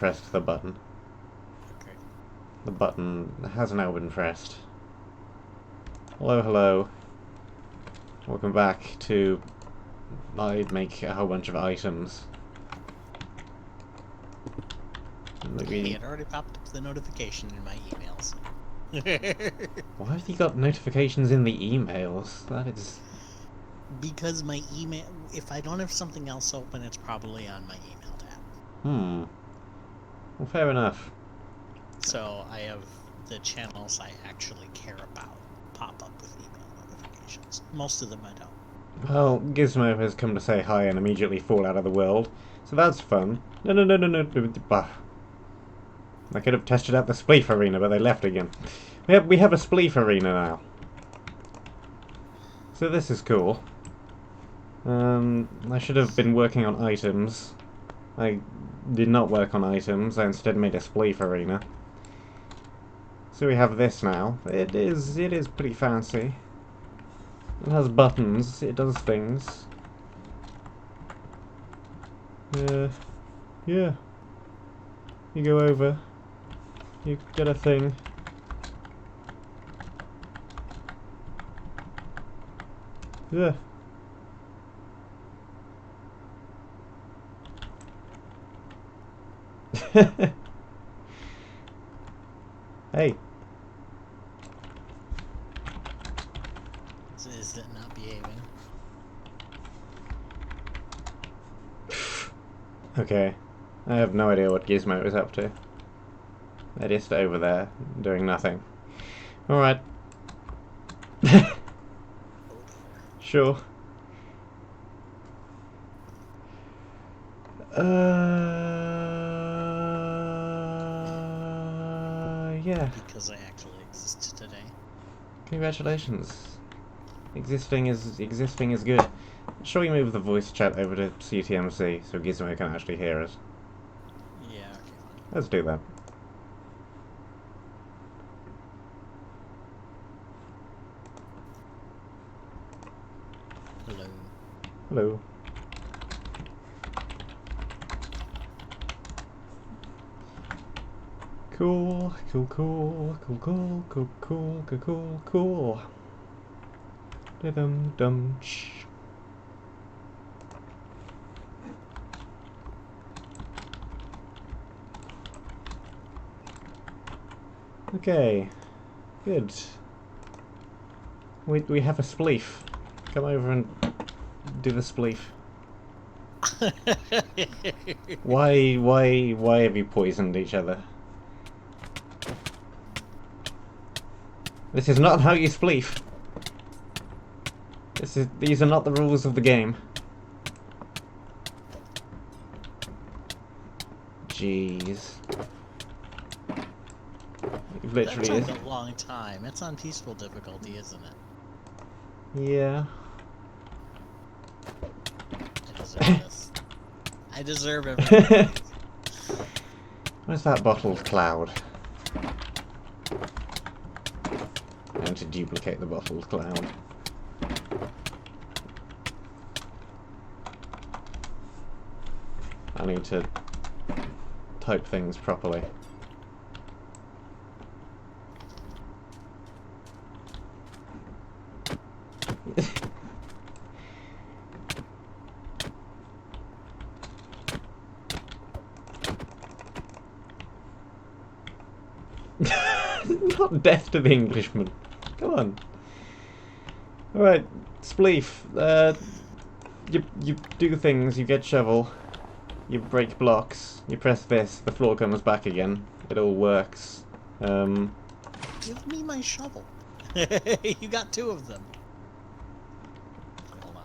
pressed the button. Okay. The button has now been pressed. Hello, hello. Welcome back to... I make a whole bunch of items. Hey, Maybe... it already popped up the notification in my emails. Why have you got notifications in the emails? That is... Because my email, if I don't have something else open, it's probably on my email tab. Well, fair enough. So I have the channels I actually care about pop up with email notifications. Most of them I don't. Well, Gizmo has come to say hi and immediately fall out of the world. So that's fun. No. Bah. I could have tested out the Spleef Arena, but they left again. We have a Spleef Arena now. So this is cool. I should have been working on items. I did not work on items, I instead made a Spleef Arena. So we have this now. It is pretty fancy. It has buttons, it does things. Yeah. You go over. You get a thing. Yeah. Hey. Is it not behaving? Okay. I have no idea what Gizmo is up to. They're just over there, doing nothing. Alright. Sure. Yeah. Because I actually exist today. Congratulations. Existing is good. Shall we move the voice chat over to CTMC so Gizmo can actually hear us? Yeah, okay, fine. Let's do that. Hello. Hello. Cool. Dum. Okay. Good. We have a spleef. Come over and do the spleef. Why have you poisoned each other? This is not how you spleef. These are not the rules of the game. Jeez. It literally That is. took a long time. It's on peaceful difficulty, isn't it? Yeah. I deserve this. I deserve everything. Where's that bottled cloud? And to duplicate the bottled cloud. I need to type things properly. Not death to the Englishman. Come on. Alright, spleef. You do things, you get shovel, you break blocks, you press this, the floor comes back again. It all works. Give me my shovel. You got two of them. Hold on.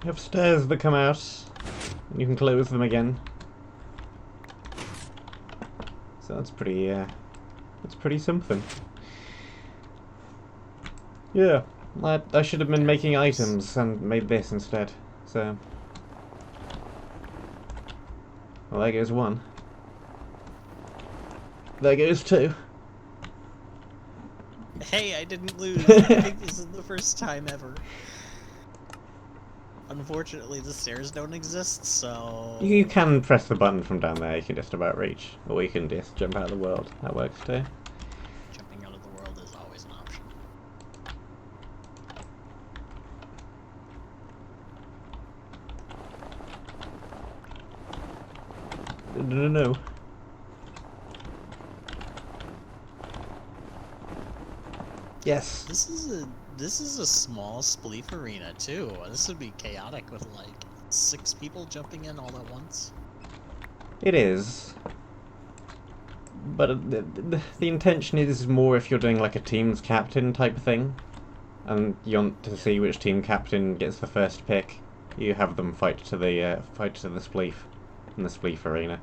You have stairs that come out, and you can close them again. So that's pretty something. Yeah, I should have been making items and made this instead, so... Well, there goes one. There goes two. Hey, I didn't lose. I think this is the first time ever. Unfortunately, the stairs don't exist, so... You can press the button from down there, you can just about reach. Or you can just jump out of the world. That works too. Jumping out of the world is always an option. No. Yes. This is a small spleef arena too. This would be chaotic with like 6 people jumping in all at once. It is. But the intention is more if you're doing like a team's captain type thing, and you want to see which team captain gets the first pick. You have them fight to the spleef in the spleef arena.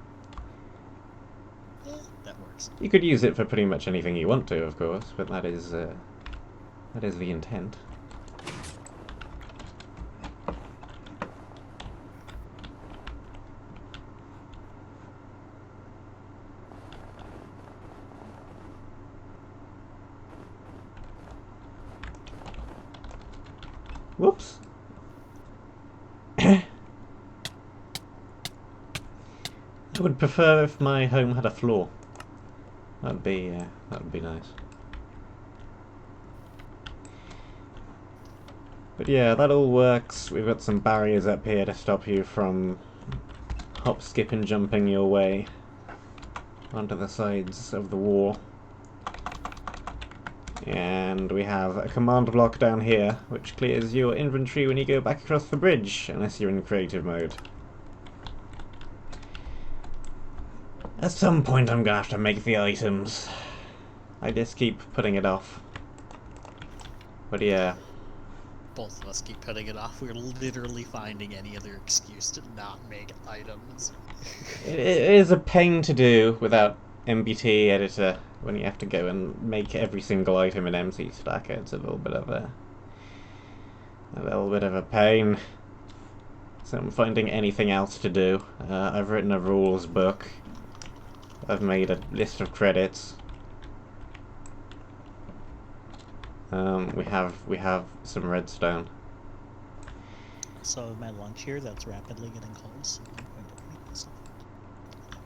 Yeah, that works. You could use it for pretty much anything you want to, of course, but that is the intent. Whoops. I would prefer if my home had a floor. That'd be nice. But yeah, that all works. We've got some barriers up here to stop you from hop, skip and jumping your way onto the sides of the wall. And we have a command block down here, which clears your inventory when you go back across the bridge, unless you're in creative mode. At some point I'm gonna have to make the items. I just keep putting it off. But yeah. Both of us keep putting it off. We're literally finding any other excuse to not make items. It is a pain to do without MBT editor when you have to go and make every single item in MC Stacker. It's a little bit of a pain. So I'm finding anything else to do. I've written a rules book. I've made a list of credits. We have some redstone. So my lunch here, that's rapidly getting cold, so I'm going to make myself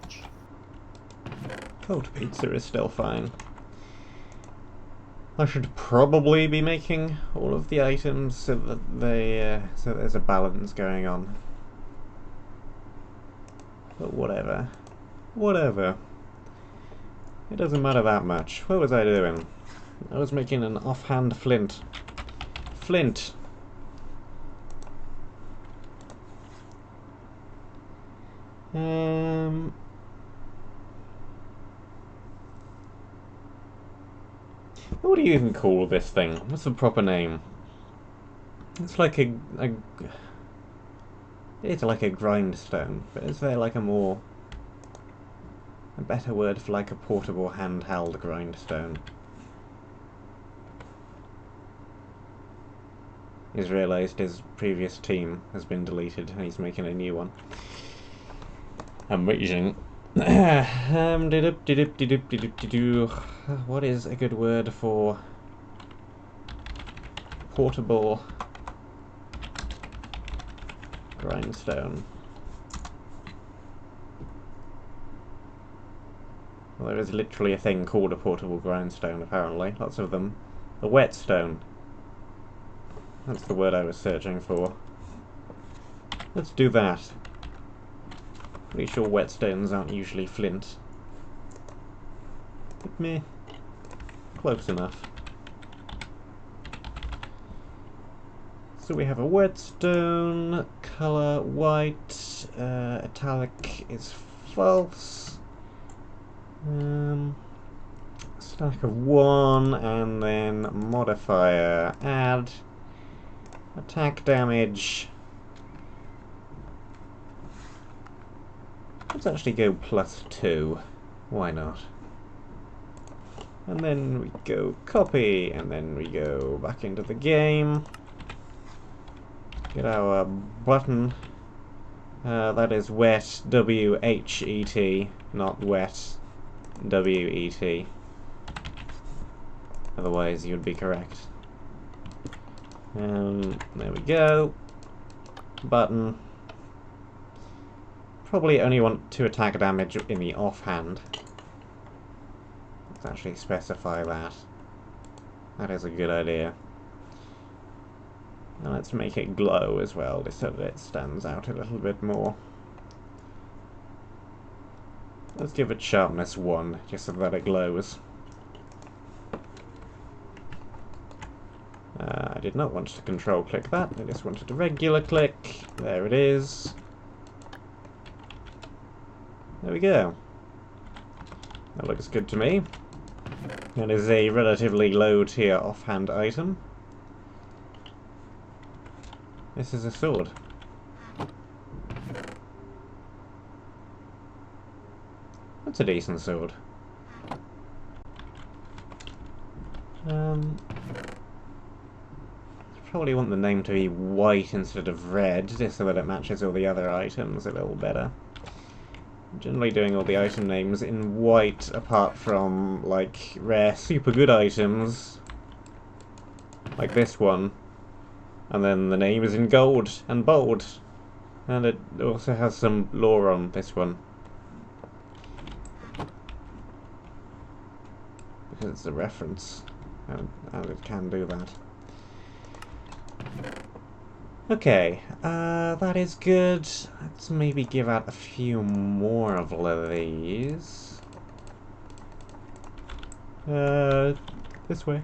lunch. Cold pizza is still fine. I should probably be making all of the items so that so there's a balance going on. But whatever. Whatever. It doesn't matter that much. What was I doing? I was making an offhand flint. Flint! What do you even call this thing? What's the proper name? It's like it's like a grindstone, but is there like a better word for like a portable handheld grindstone? He's realised his previous team has been deleted and he's making a new one. Amazing. What is a good word for portable grindstone? Well, there is literally a thing called a portable grindstone, apparently. Lots of them. A whetstone. That's the word I was searching for. Let's do that. Pretty sure whetstones aren't usually flint. But meh. Close enough. So we have a whetstone, colour white, italic is false. Stack of 1, and then modifier, add, attack damage. Let's actually go +2. Why not? And then we go copy, and then we go back into the game. Get our button. That is wet, W-H-E-T, not wet, W-E-T. Otherwise you'd be correct. There we go. button. Probably only want to attack damage in the offhand. Let's actually specify that. That is a good idea. And let's make it glow as well, just so that it stands out a little bit more. Let's give it sharpness 1, just so that it glows. I did not want to control click that, I just wanted to regular click. There it is. There we go. That looks good to me. That is a relatively low tier offhand item. This is a sword. That's a decent sword. Probably want the name to be white instead of red, just so that it matches all the other items a little better. I'm generally doing all the item names in white, apart from, like, rare super good items. Like this one. And then the name is in gold and bold. And it also has some lore on this one. Because it's a reference. And it can do that. Okay, that is good. Let's maybe give out a few more of these. This way.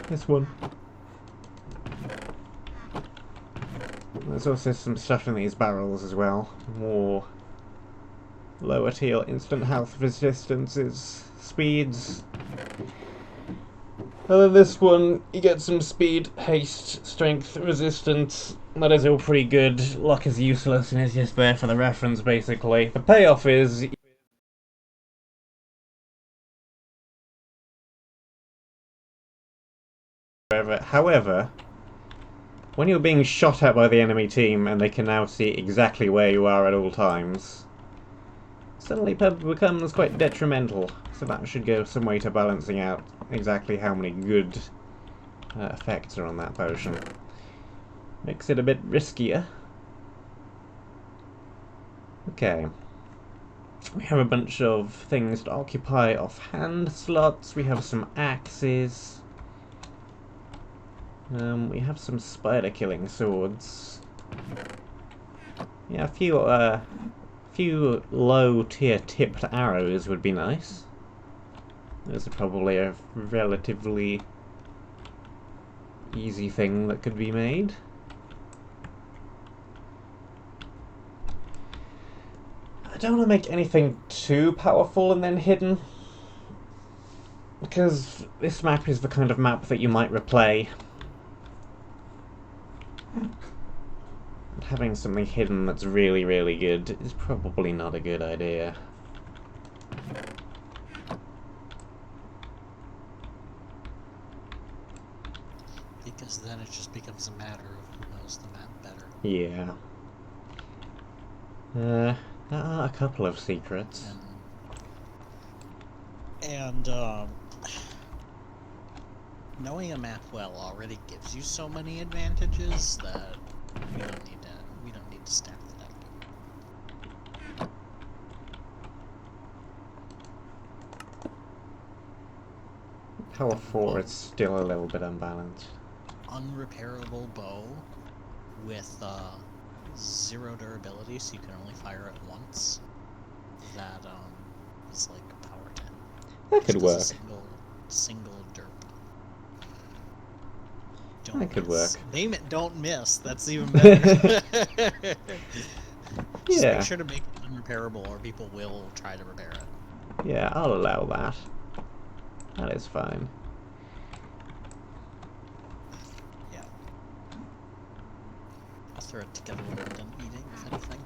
This one. There's also some stuff in these barrels as well. More lower tier instant health resistances, speeds. And then this one, you get some speed, haste, strength, resistance. That is all pretty good. Luck is useless and it's just there for the reference, basically. The payoff is... However, when you're being shot at by the enemy team and they can now see exactly where you are at all times, suddenly becomes quite detrimental, so that should go some way to balancing out exactly how many good effects are on that potion. Makes it a bit riskier. Okay. We have a bunch of things to occupy off-hand slots. We have some axes. We have some spider-killing swords. Yeah, a few low-tier tipped arrows would be nice. Those are probably a relatively easy thing that could be made. I don't want to make anything too powerful and then hidden, because this map is the kind of map that you might replay. Having something hidden that's really, really good is probably not a good idea. Because then it just becomes a matter of who knows the map better. Yeah. There are a couple of secrets. And knowing a map well already gives you so many advantages that we don't need to stack the deck. Power 4 is still a little bit unbalanced. Unrepairable bow with 0 durability, so you can only fire it once. That is like power 10. That could work. Single derp. That could work. Name it don't miss. That's even better. Just Yeah. make sure to make it unrepairable or people will try to repair it. Yeah, I'll allow that. That is fine. Yeah. I'll throw it together when I'm done eating, if anything.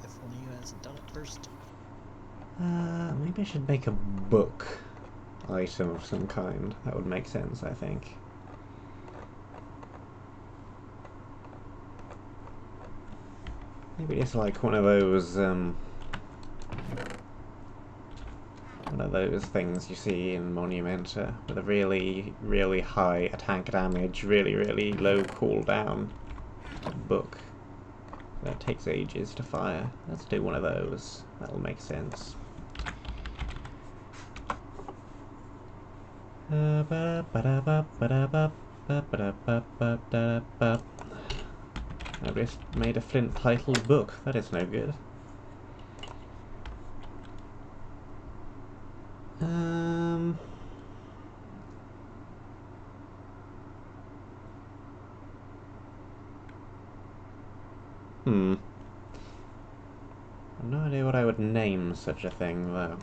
If one of you hasn't done it first. Maybe I should make a book item of some kind. That would make sense, I think. Maybe it's like one of those of those things you see in Monumenta with a really, really high attack damage, really, really low cooldown book that takes ages to fire. Let's do one of those. That'll make sense. I just made a Flint titled book. That is no good. I've no idea what I would name such a thing, though.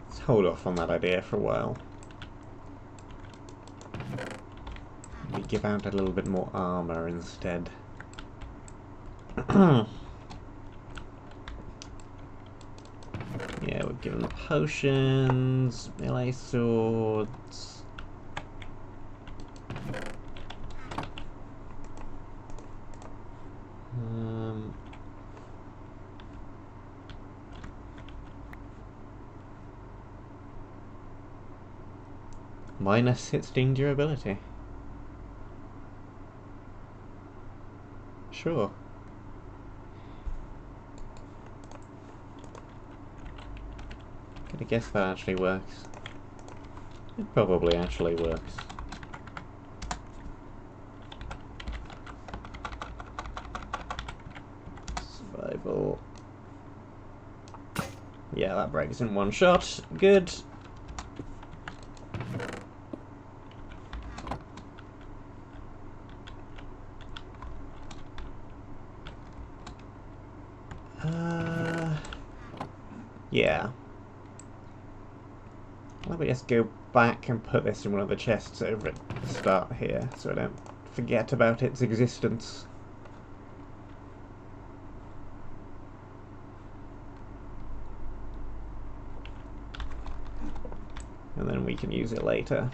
Let's hold off on that idea for a while. We give out a little bit more armor instead. Yeah, we're given the potions, melee swords. Minus hit sting durability. Sure. I guess that actually works. It probably actually works. Survival. Yeah, that breaks in one shot. Good. Yeah. Let me just go back and put this in one of the chests over at the start here, so I don't forget about its existence. And then we can use it later.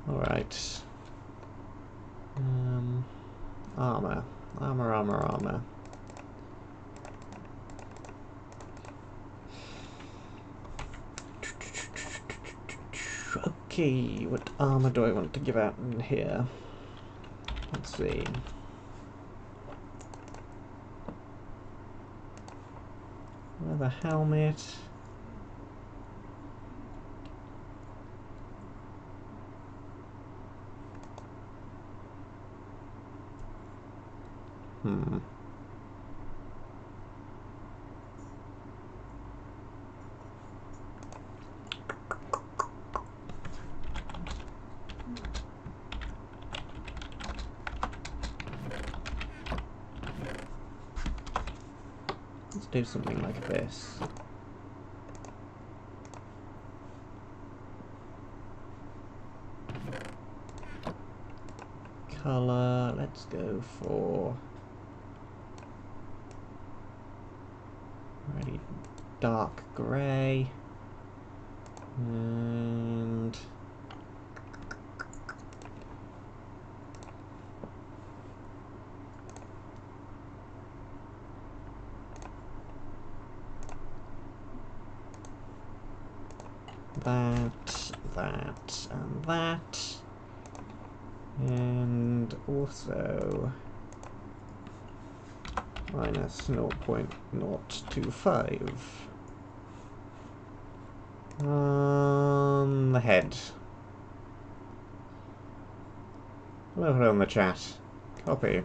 Alright. Armor. Armor. Okay, what armor do I want to give out in here? Let's see. Leather helmet. Let's do something like this. Color, let's go for really dark grey and that, and that, and also minus 0.025 on the head. Hello in the chat. Copy.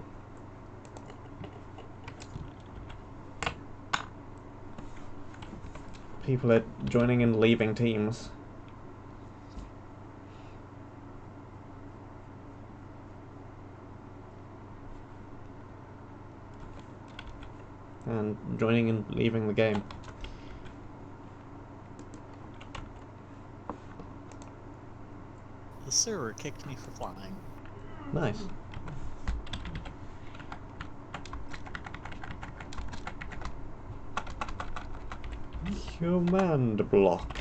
People are joining and leaving teams. And joining and leaving the game. The server kicked me for flying. Nice. Command block.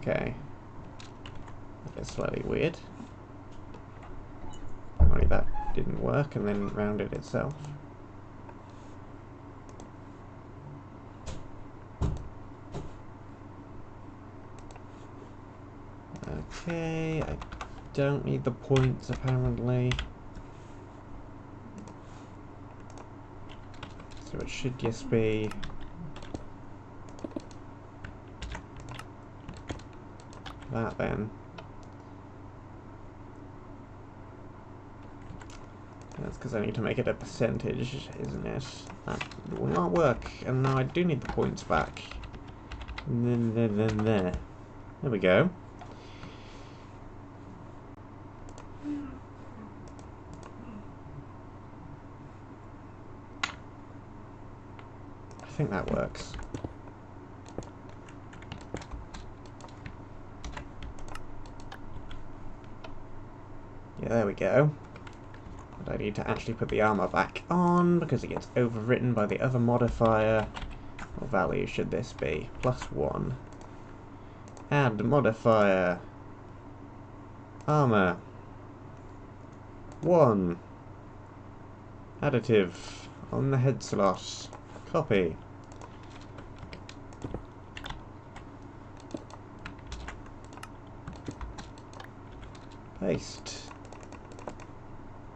Okay. That is slightly weird. Apparently that didn't work and then rounded itself. Okay, I don't need the points apparently. So it should just be that then. That's because I need to make it a percentage, isn't it? That will not work, and now I do need the points back. And then there. There we go. I think that works. Yeah, there we go. But I need to actually put the armor back on because it gets overwritten by the other modifier. What value should this be? +1. Add modifier. Armor. 1. Additive on the head slot. Copy. Paste.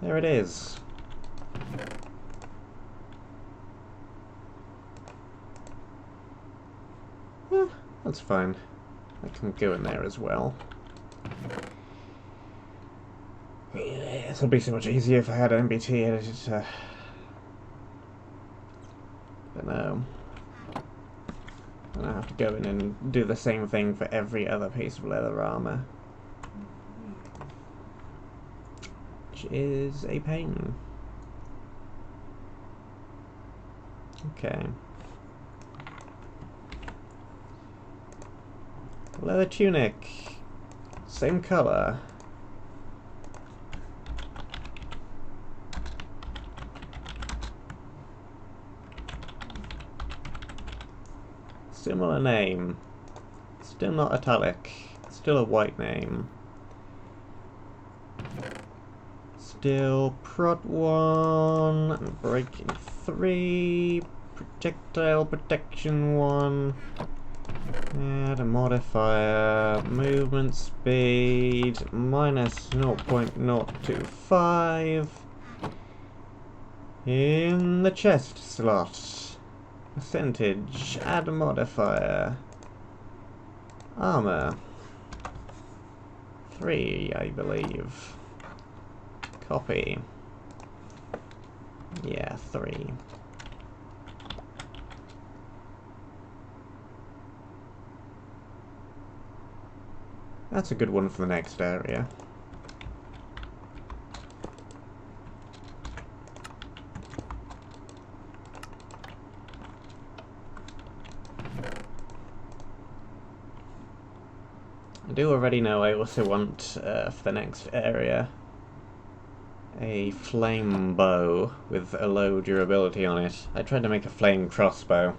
There it is. That's fine. I can go in there as well. Yeah, this would be so much easier if I had an MBT editor. But no. And I have to go in and do the same thing for every other piece of leather armor. Which is a pain. Okay. Leather tunic. Same color. Similar name. Still not italic. Still a white name. Still prot 1 and breaking 3. Projectile protection 1. Add a modifier. Movement speed -0.025. In the chest slot. Percentage. Add a modifier. Armor. 3, I believe. Copy. Yeah, 3. That's a good one for the next area. I do already know I also want, for the next area, a flame bow with a low durability on it. I tried to make a flame crossbow.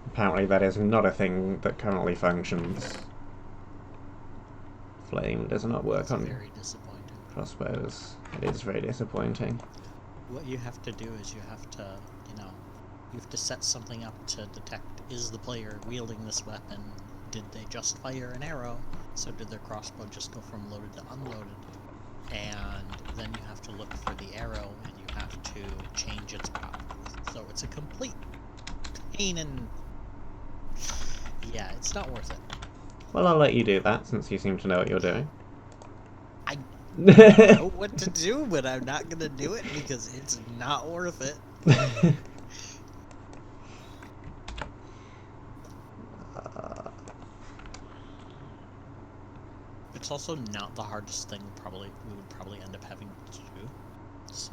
Apparently that is not a thing that currently functions. Flame does not work on very disappointing. Crossbows. It is very disappointing. What you have to do is you have to, you have to set something up to detect, is the player wielding this weapon? Did they just fire an arrow? So did their crossbow just go from loaded to unloaded? And then you have to look for the arrow and you have to change its power. So it's a complete pain and... yeah, it's not worth it. Well, I'll let you do that, since you seem to know what you're doing. I know what to do, but I'm not gonna do it because it's not worth it. It's also not the hardest thing we would probably end up having to do, so...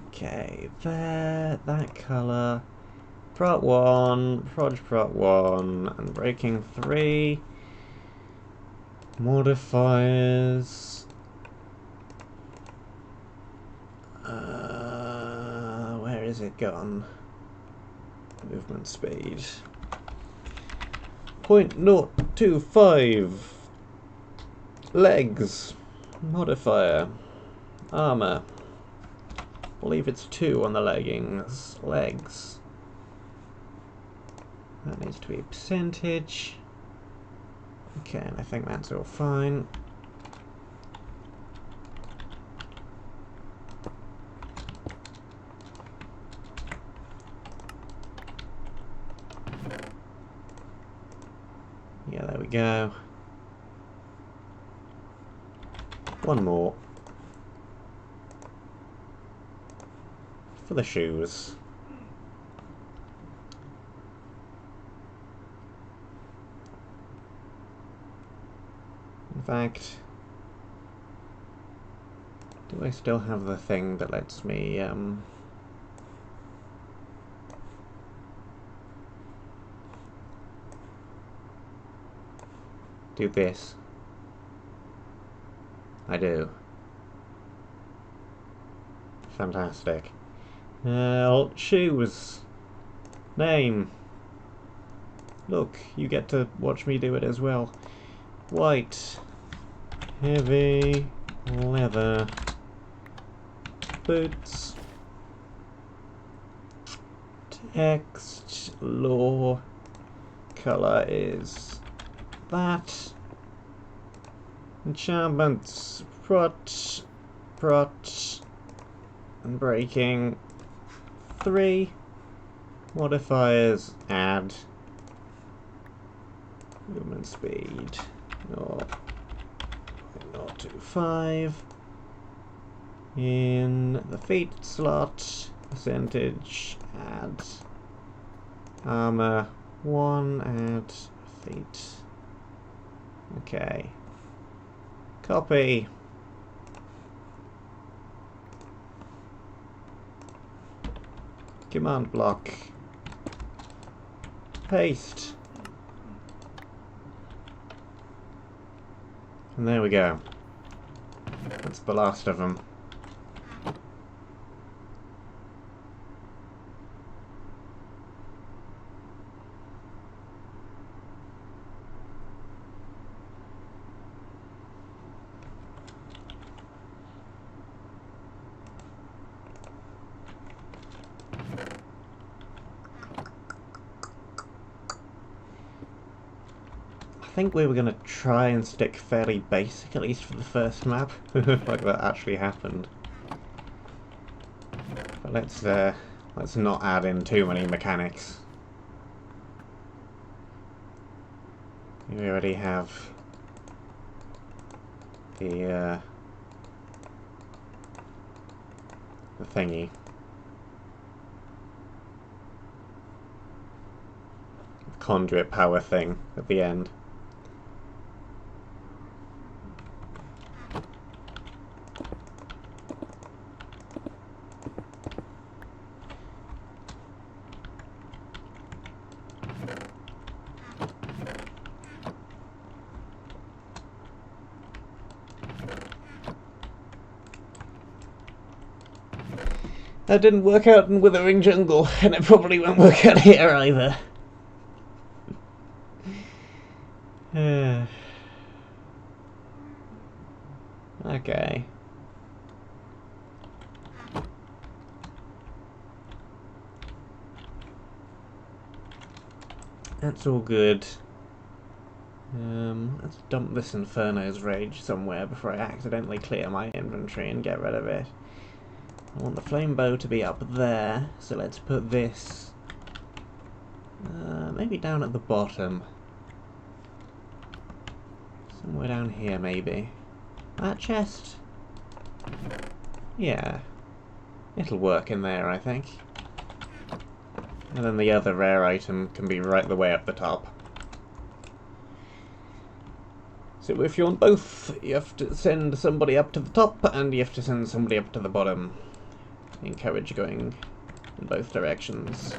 Okay, there, that colour. Prot 1, prot 1, and breaking 3. Modifiers. is it gone? Movement speed. 0.025. Legs. Modifier. Armor. I believe it's 2 on the leggings. Legs. That needs to be a percentage. Okay, and I think that's all fine. Yeah, there we go. One more. For the shoes. In fact, do I still have the thing that lets me, do this? I do. Fantastic. Shoes. Name. Look, you get to watch me do it as well. White. Heavy. Leather. Boots. Text. Law. Colour is that. Enchantments. Prot. And breaking. 3. Modifiers. Add. Movement speed. 0.025. In the feet slot. Percentage. Add. Armor. 1. Add. Feet. Okay. Copy. Command block. Paste. And there we go. That's the last of them. I think we were going to try and stick fairly basic, at least for the first map. Like that actually happened. But let's not add in too many mechanics. We already have the thingy. Conduit power thing at the end. That didn't work out in Withering Jungle, and it probably won't work out here either. Okay. That's all good. Let's dump this Inferno's Rage somewhere before I accidentally clear my inventory and get rid of it. I want the flame bow to be up there, so let's put this maybe down at the bottom. Somewhere down here, maybe. That chest? Yeah. It'll work in there, I think. And then the other rare item can be right the way up the top. So if you want both, you have to send somebody up to the top, and you have to send somebody up to the bottom. Encourage going in both directions.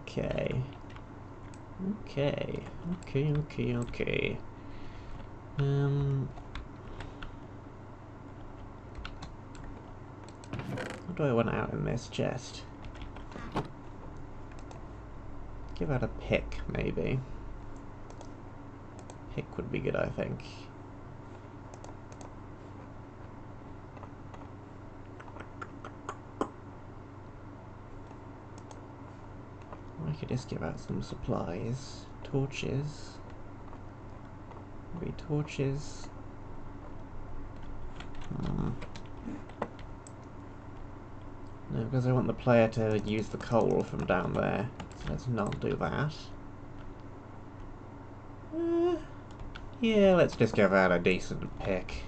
Okay. Okay. Okay, okay, okay. What do I want out in this chest? Give out a pick, maybe. Pick would be good, I think. I could just give out some supplies. Torches. Maybe torches. No, because I want the player to use the coal from down there. So let's not do that. Yeah, let's just give out a decent pick.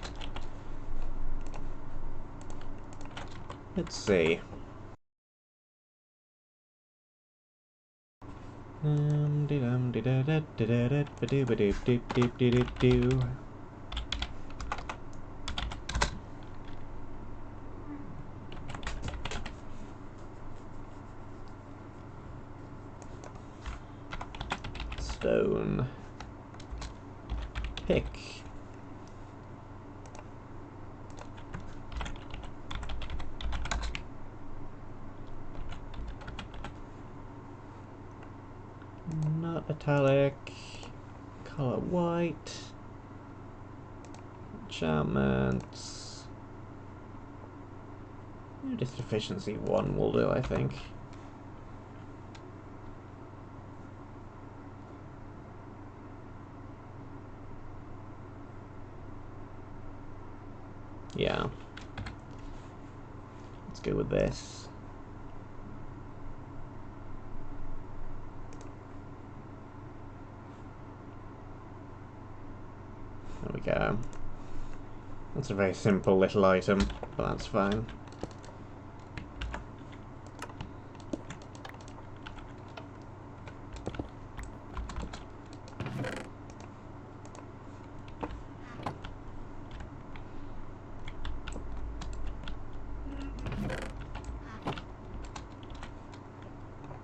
Let's see. Stone. Pick. Not metallic. Color white. Enchantments. Just efficiency 1 will do, I think. Yeah. Let's go with this. There we go. That's a very simple little item, but that's fine.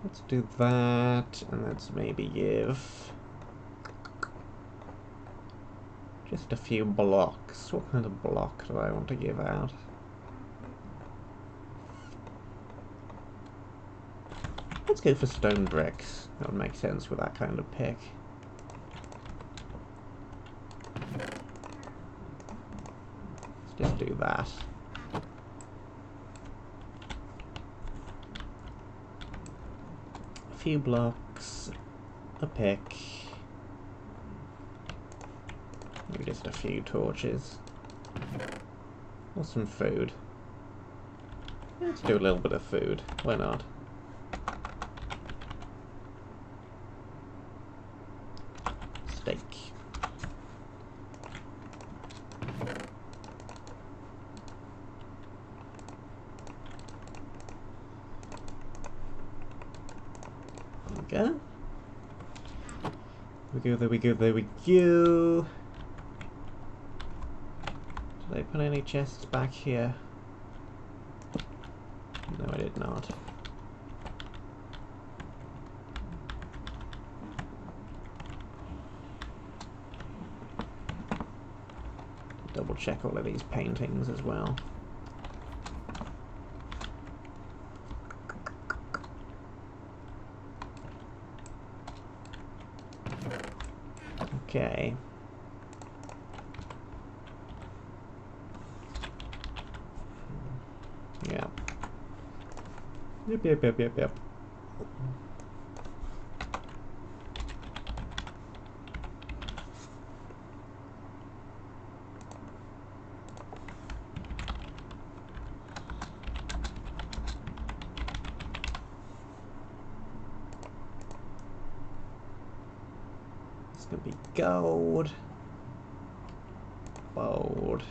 Let's do that, and let's maybe give just a few blocks. What kind of block do I want to give out? Let's go for stone bricks. That would make sense with that kind of pick. Let's just do that. A few blocks, a pick, maybe just a few torches, or some food. Let's do a little bit of food, why not? Steak. There we go. There we go, there we go. Did I put any chests back here? No, I did not. Double check all of these paintings as well. Okay. Yeah. Yep. It's gonna be gold. Bold.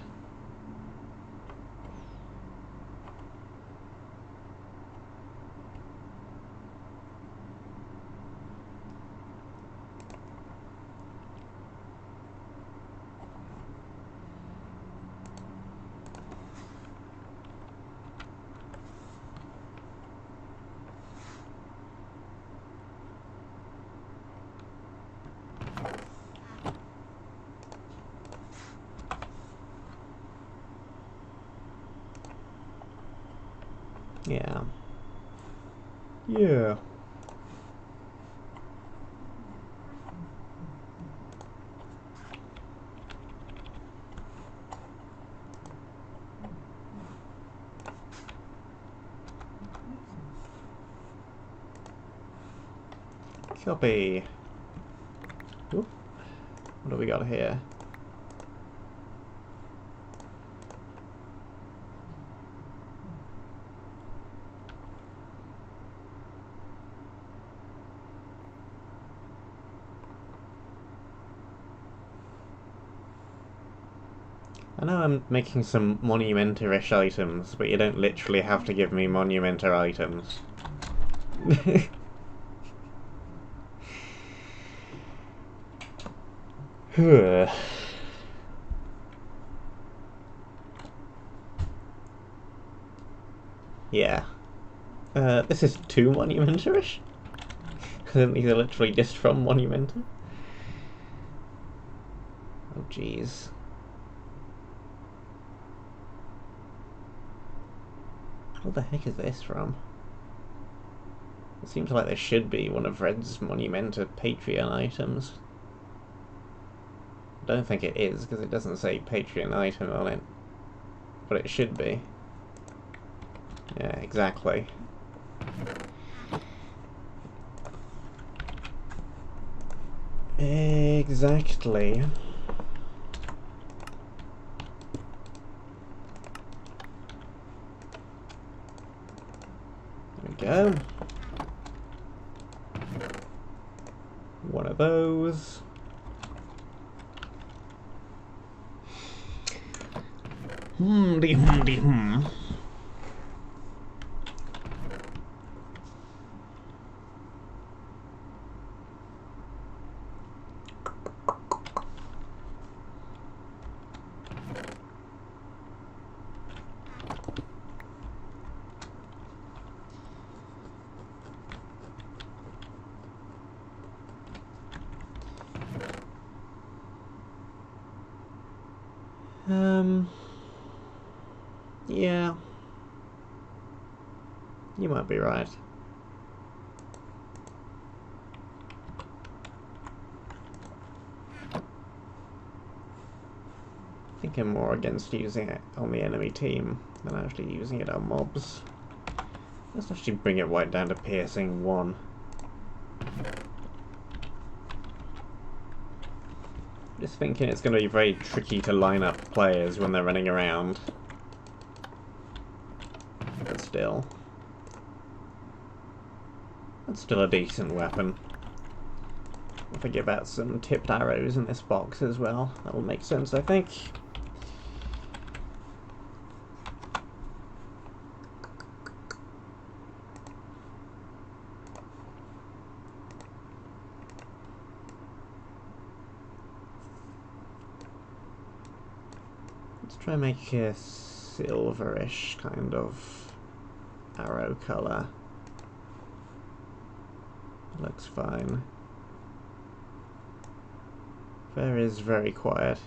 Yeah. Yeah. Copy. Oop. What do we got here? I know I'm making some monumenter-ish items, but you don't literally have to give me monumenter items. Yeah. This is too monumenter-ish? I think these are literally just from Monumenter. Oh jeez. What the heck is this from? It seems like this should be one of Red's Monumenta Patreon items. I don't think it is, because it doesn't say Patreon item on it. But it should be. Yeah, exactly. Exactly. There we go. One of those. Hmm. Yeah. You might be right. I think I'm more against using it on the enemy team than actually using it on mobs. Let's actually bring it right down to piercing 1. Just thinking it's going to be very tricky to line up players when they're running around. But still. That's still a decent weapon. If I give out some tipped arrows in this box as well, that will make sense, I think. Let's try and make a silverish kind of arrow colour. Looks fine. Fair is very quiet.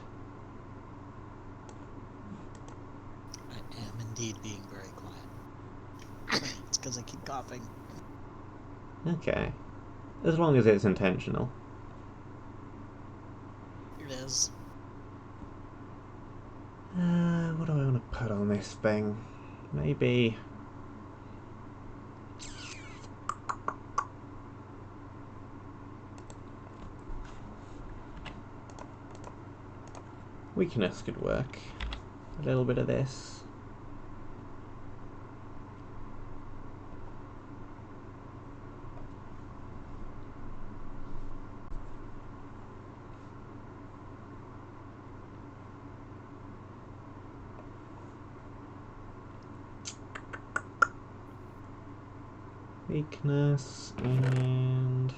I am indeed being very quiet. It's because I keep coughing. Okay. As long as it's intentional. It is. What do I want to put on this thing? Maybe... weakness could work. A little bit of this. Weakness and...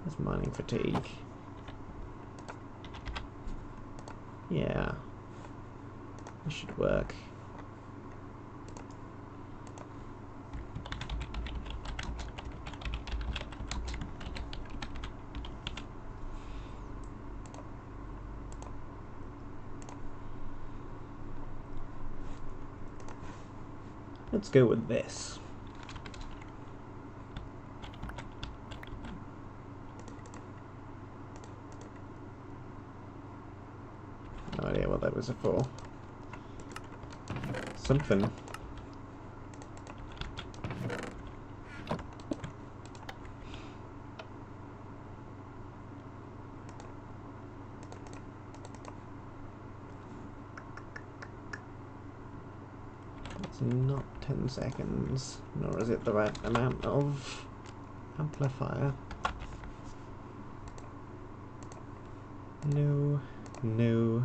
there's mining fatigue. Yeah. This should work. Let's go with this. No idea what that was for. Something. It's not 10 seconds, nor is it the right amount of amplifier. No, no.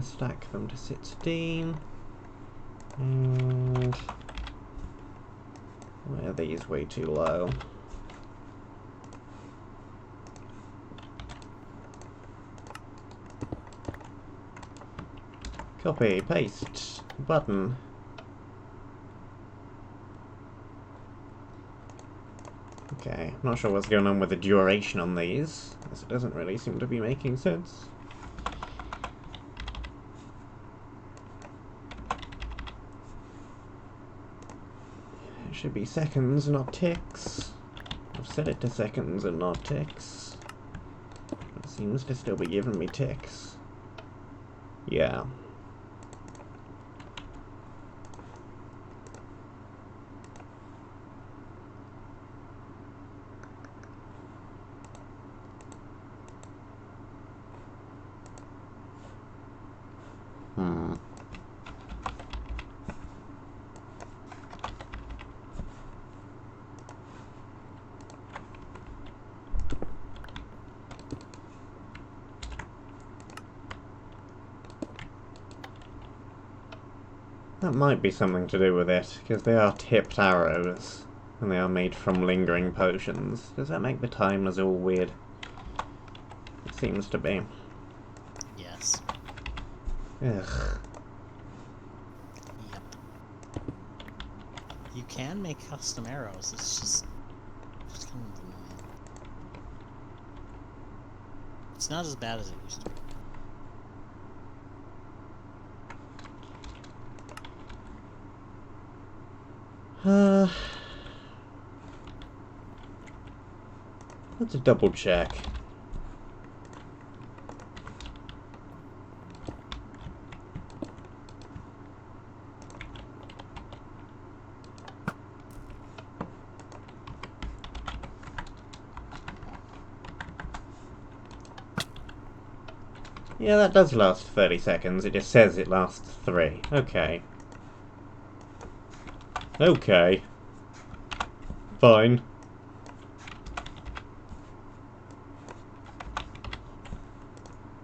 Stack them to 16. And why are these way too low? Copy, paste, button. Okay, not sure what's going on with the duration on these, as it doesn't really seem to be making sense. It should be seconds, not ticks. I've set it to seconds and not ticks. It seems to still be giving me ticks. Yeah. That might be something to do with it, because they are tipped arrows, and they are made from lingering potions. Does that make the timers all weird? It seems to be. Yes. Ugh. Yep. You can make custom arrows, it's just kind of annoying. It's not as bad as it used to be. Let's double check. Yeah, that does last 30 seconds. It just says it lasts 3. Okay. Okay. Fine.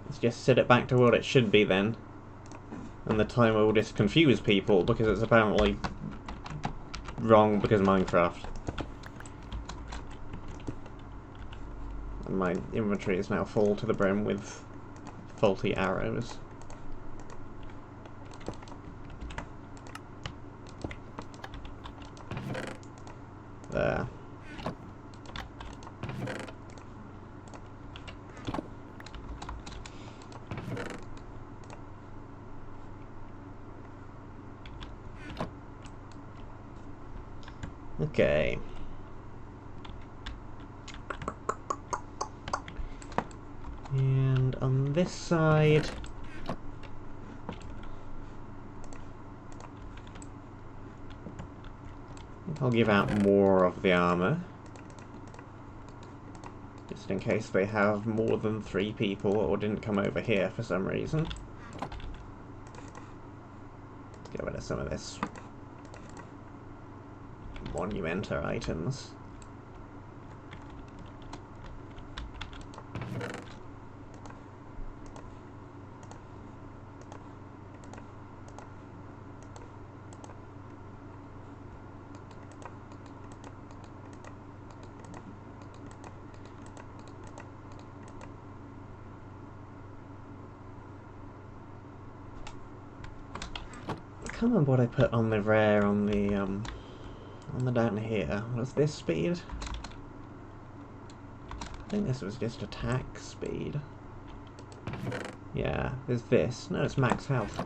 Let's just set it back to what it should be then. And the timer will just confuse people because it's apparently wrong because Minecraft. And my inventory is now full to the brim with faulty arrows. There. Okay. And on this side, I'll give out more of the armor, just in case they have more than 3 people or didn't come over here for some reason. Get rid of some of this monumenter items. I can't remember what I put on the rare on the down here. Was this speed? I think this was just attack speed. Yeah, there's this. No, it's max health.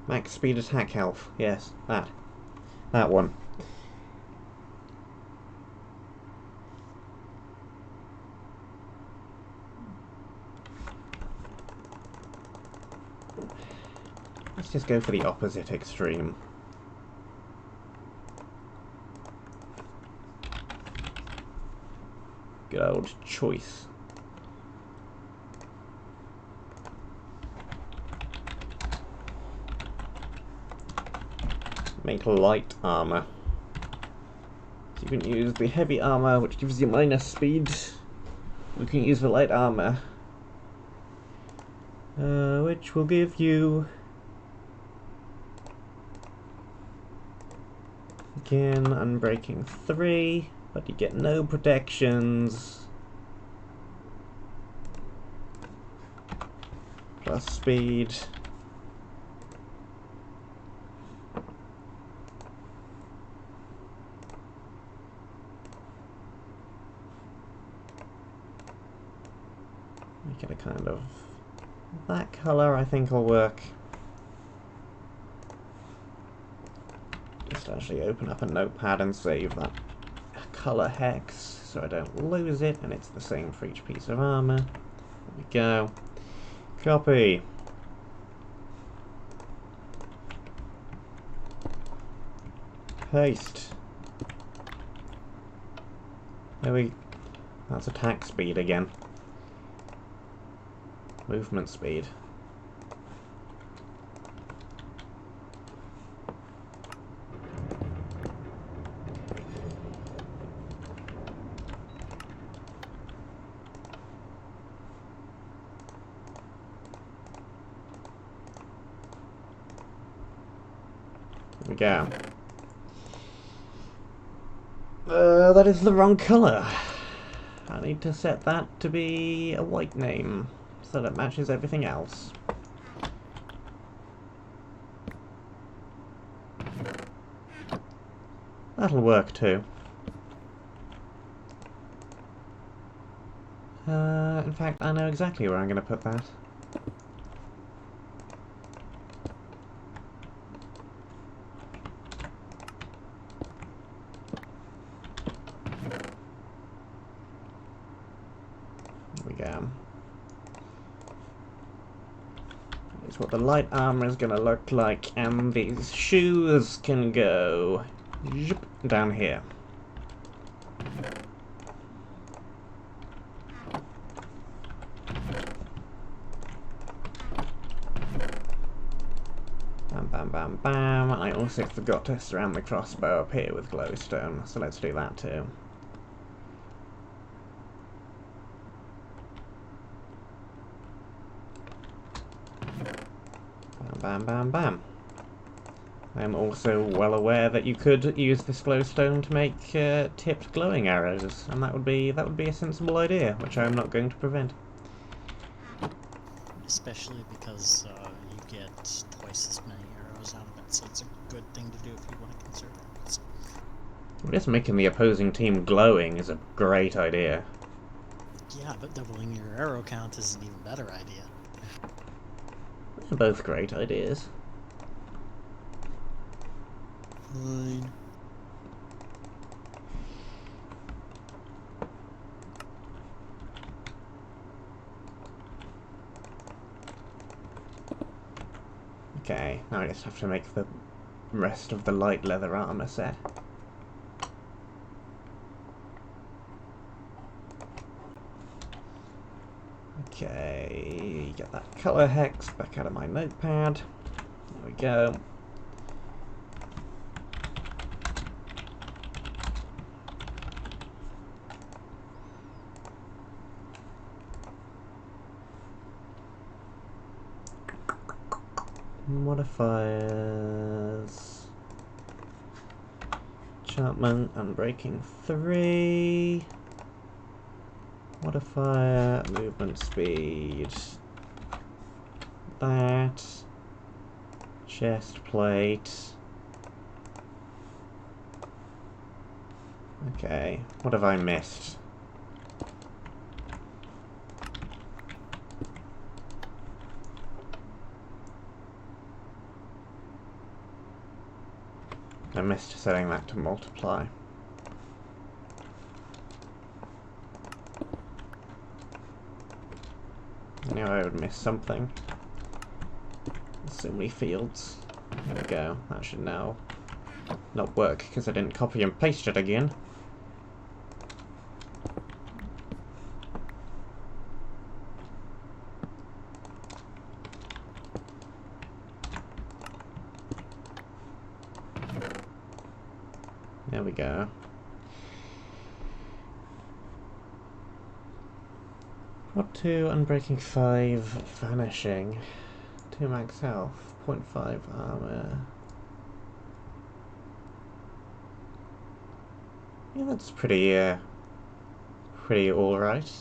Max speed attack health. Yes, that. That one. Let's just go for the opposite extreme. Good old choice. Make light armor. So you can use the heavy armor, which gives you minus speed. We can use the light armor, which will give you again unbreaking 3, but you get no protections. Plus speed. Make it a kind of that colour, I think will work. Just actually open up a notepad and save that colour hex so I don't lose it, and it's the same for each piece of armour. There we go. Copy. Paste. There we... That's attack speed again. Movement speed. There we go. That is the wrong colour. I need to set that to be a white name so that it matches everything else. That'll work too. In fact, I know exactly where I'm going to put that. There we go. That's what the light armor is going to look like, and these shoes can go down here. Bam, bam, bam, bam. I also forgot to surround the crossbow up here with glowstone, so let's do that too. Bam, bam, bam. I am also well aware that you could use this glowstone to make tipped glowing arrows, and that would be a sensible idea, which I am not going to prevent. Especially because you get twice as many arrows out of it, so it's a good thing to do if you want to conserve arrows. Just making the opposing team glowing is a great idea. Yeah, but doubling your arrow count is an even better idea. They're both great ideas. Fine. Okay, now I just have to make the rest of the light leather armor set. Okay, get that color hex back out of my notepad. There we go. Modifiers. Enchantment, unbreaking 3. Modifier, movement speed. That. Chest plate. Okay, what have I missed? I missed setting that to multiply. I knew I would miss something. There's so many fields. There we go. That should now not work because I didn't copy and paste it again. There we go. What 2, Unbreaking 5, Vanishing. 2 max health, 0.5 armor. Yeah, that's pretty alright.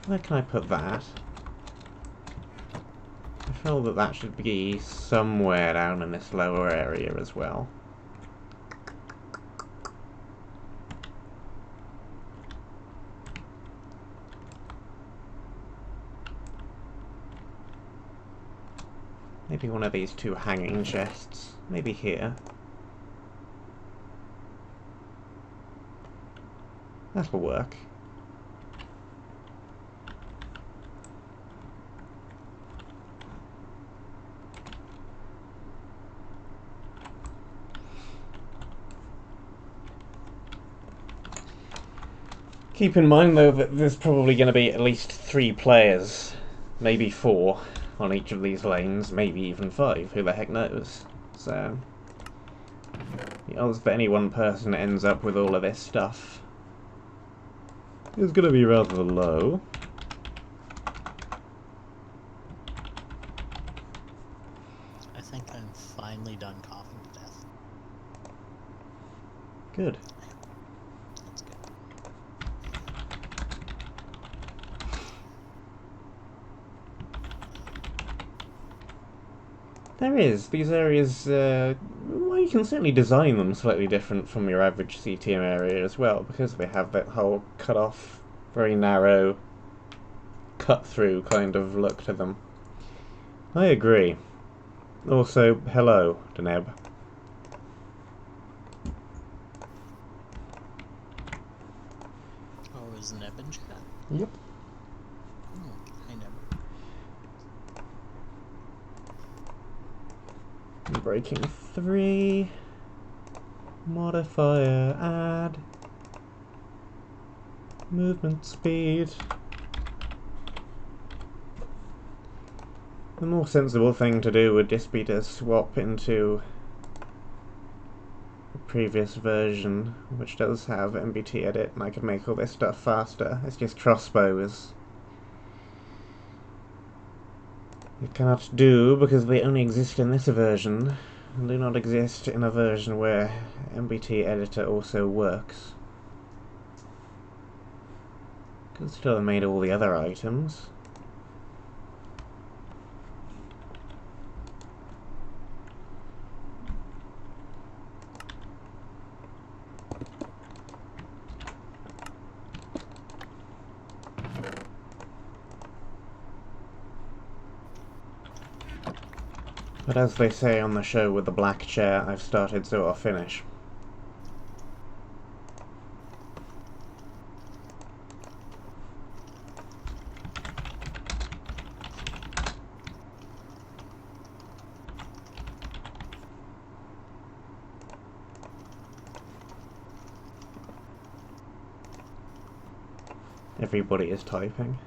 Where can I put that? I feel that that should be somewhere down in this lower area as well. Maybe one of these 2 hanging chests. Maybe here. That'll work. Keep in mind though that there's probably going to be at least 3 players, maybe 4. On each of these lanes, maybe even 5, who the heck knows. So, the odds that any one person ends up with all of this stuff is going to be rather low. I think I'm finally done coughing to death. Good. That's good. There is. These areas, well, you can certainly design them slightly different from your average CTM area as well, because they have that whole cut-off, very narrow, cut-through kind of look to them. I agree. Also, hello, Deneb. Oh, is Neb in chat? Yep. Hi, Neb. Breaking 3. Modifier, add. Movement speed. The more sensible thing to do would just be to swap into the previous version, which does have MBT edit, and I could make all this stuff faster. It's just crossbows. You cannot do because they only exist in this version, and do not exist in a version where MBT editor also works. Could still have made all the other items. But as they say on the show with the black chair, I've started so I'll finish. Everybody is typing.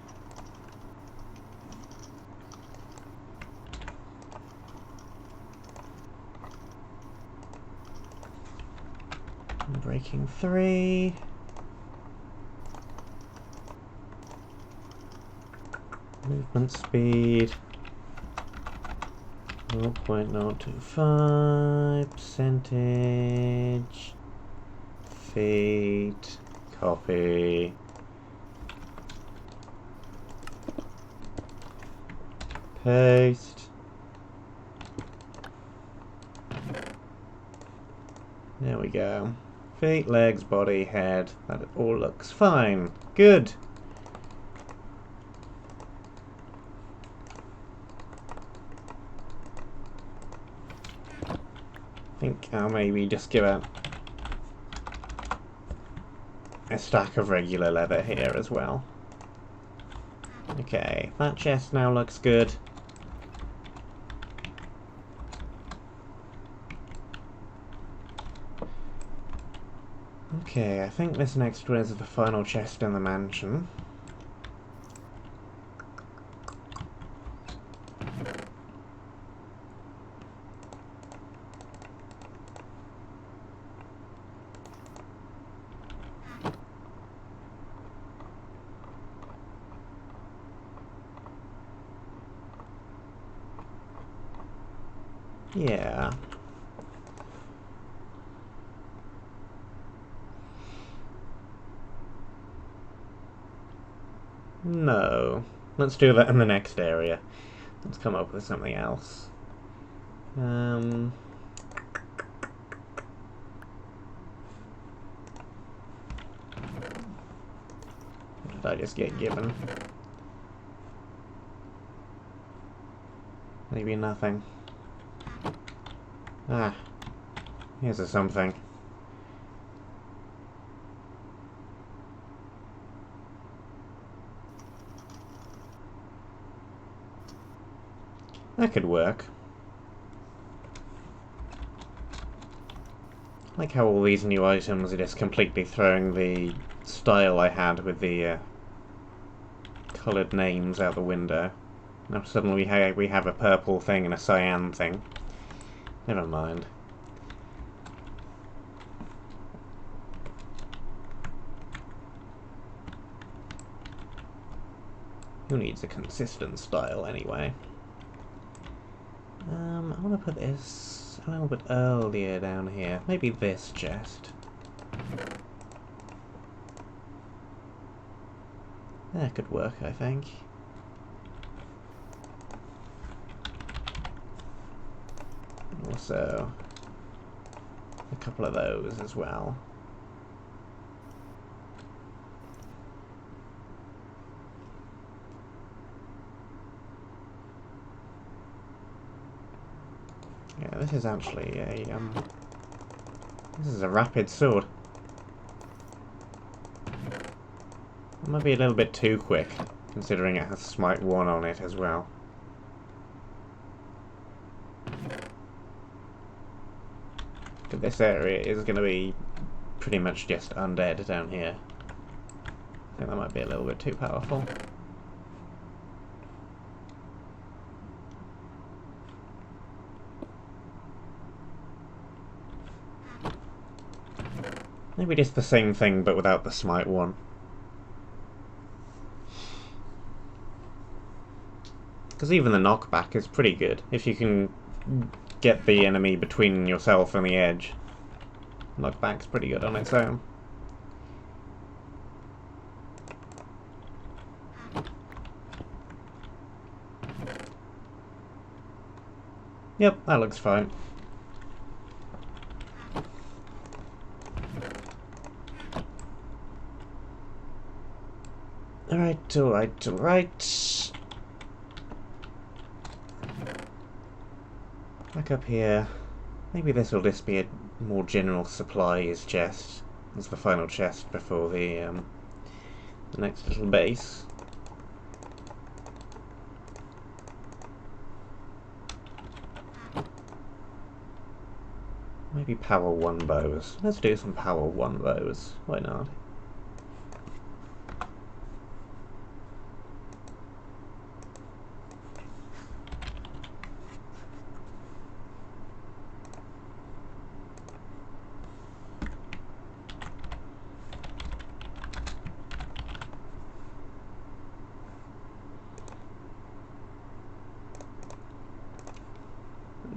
Breaking 3. Movement speed 0.025, percentage Feet. Copy. Paste. There we go. Feet, legs, body, head. That all looks fine. Good. I think I'll maybe just give a stack of regular leather here as well. Okay, that chest now looks good. Okay, I think this next one is the final chest in the mansion. Yeah. No. Let's do that in the next area. Let's come up with something else. What did I just get given? Maybe nothing. Ah. Here's a something. That could work. I like how all these new items are just completely throwing the style I had with the coloured names out the window. Now suddenly we have a purple thing and a cyan thing. Never mind. Who needs a consistent style anyway? I want to put this a little bit earlier down here. Maybe this chest. That could work, I think. Also, a couple of those as well. Yeah, this is actually a this is a rapid sword. It might be a little bit too quick, considering it has Smite 1 on it as well. But this area is going to be pretty much just undead down here. I think that might be a little bit too powerful. Maybe just the same thing, but without the Smite 1. Because even the knockback is pretty good, if you can get the enemy between yourself and the edge. Knockback's pretty good on its own. Yep, that looks fine. Alright, alright, alright. Back up here. Maybe this will just be a more general supplies chest. As the final chest before the next little base. Maybe power 1 bows. Let's do some power 1 bows. Why not?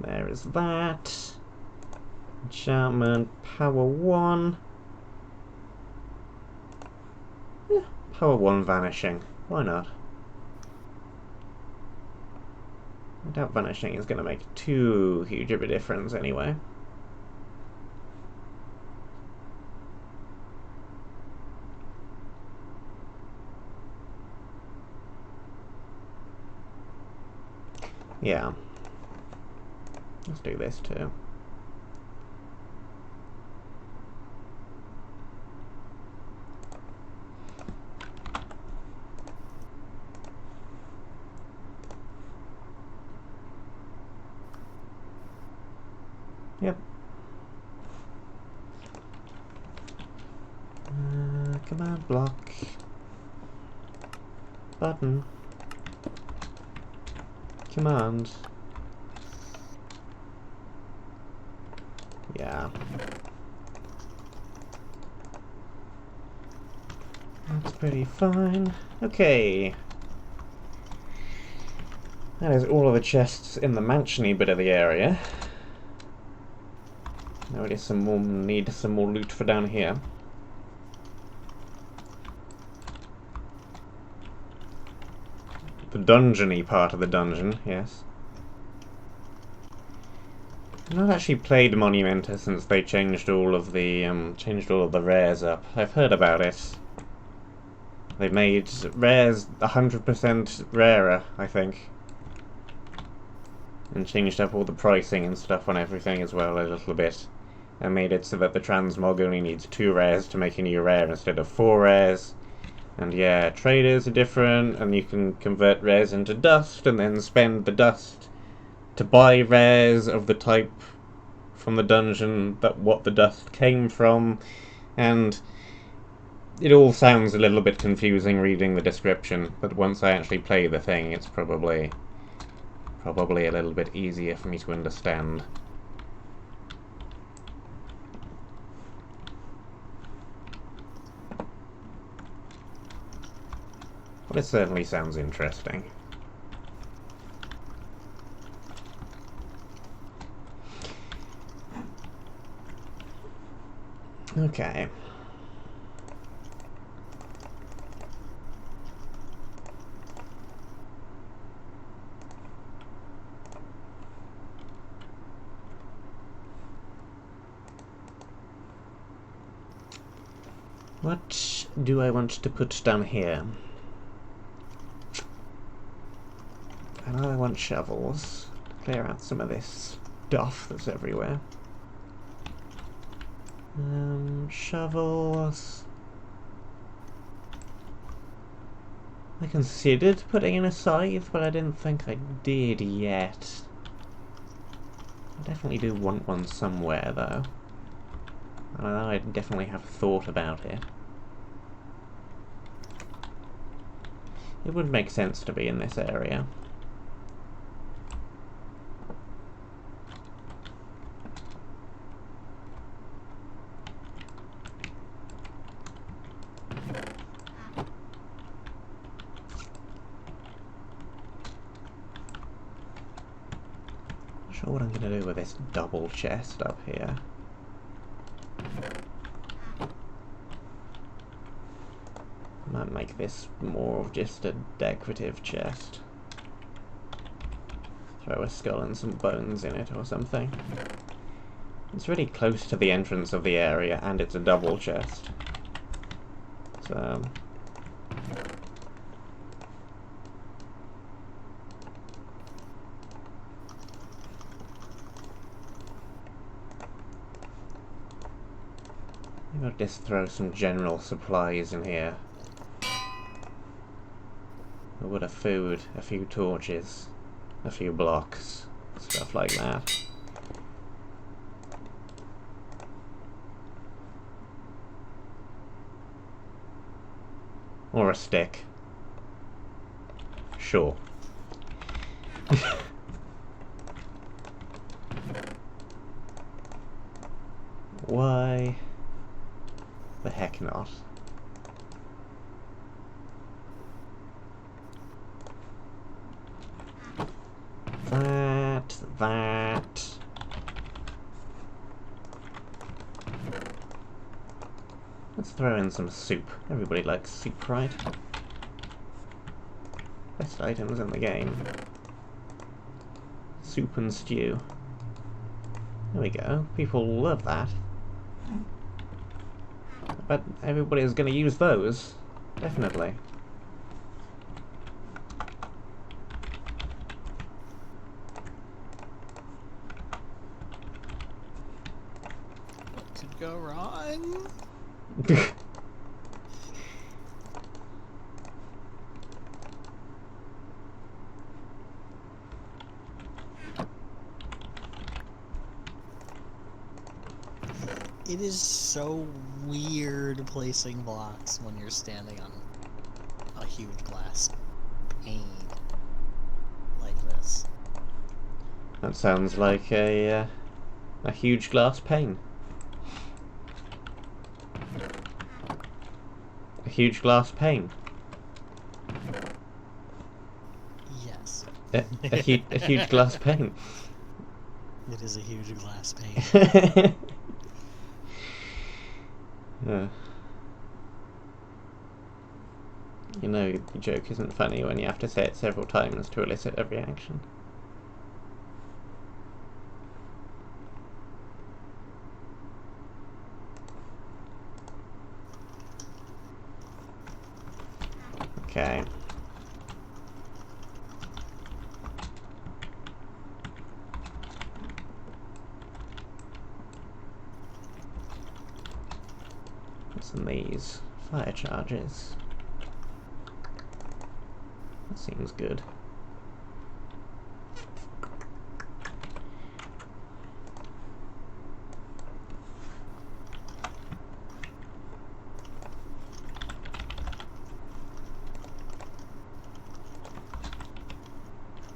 There is that. Enchantment, power 1. power 1 vanishing. Why not? I doubt vanishing is going to make too huge of a difference anyway. Yeah. Let's do this too. Yep. Command block. Button. Command. Yeah. That's pretty fine. Okay. That is all of the chests in the mansiony bit of the area. Now it is need some more loot for down here. The dungeony part of the dungeon, yes. I've not actually played Monumenta since they changed all of the rares up. I've heard about it. They made rares 100% rarer, I think. And changed up all the pricing and stuff on everything as well a little bit. And made it so that the transmog only needs 2 rares to make a new rare instead of 4 rares. And yeah, traders are different, and you can convert rares into dust, and then spend the dust to buy rares of the type from the dungeon that what the dust came from. And it all sounds a little bit confusing reading the description, but once I actually play the thing, it's probably a little bit easier for me to understand. But it certainly sounds interesting. Okay. What do I want to put down here? I know I want shovels to clear out some of this stuff that's everywhere. Shovels. I considered putting in a scythe, but I didn't think I did yet. I definitely do want one somewhere, though. I know I definitely have thought about it. It would make sense to be in this area. Not sure what I'm going to do with this double chest up here. Might make this more of just a decorative chest. Throw a skull and some bones in it or something. It's really close to the entrance of the area, and it's a double chest. So... maybe I'll just throw some general supplies in here. A bit of food, a few torches, a few blocks, stuff like that. Or a stick. Sure. Why the heck not? That. Let's throw in some soup. Everybody likes soup, right? Best items in the game. Soup and stew. There we go. People love that. But everybody is going to use those. Definitely. What could go wrong? It is so weird placing blocks when you're standing on a huge glass pane like this. That sounds like a huge glass pane. A huge glass pane. Yes. A huge glass pane. It is a huge glass pane. You know the joke isn't funny when you have to say it several times to elicit a reaction. Okay. What's in these? Fire charges. That seems good.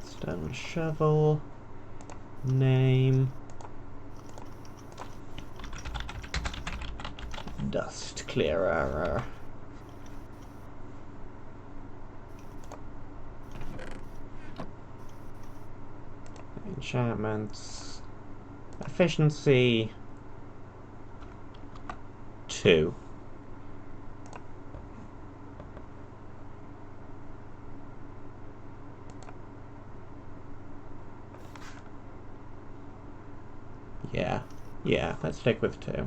Stone shovel. Name. Dust clearer. Enchantments. Efficiency 2. Yeah, let's stick with 2.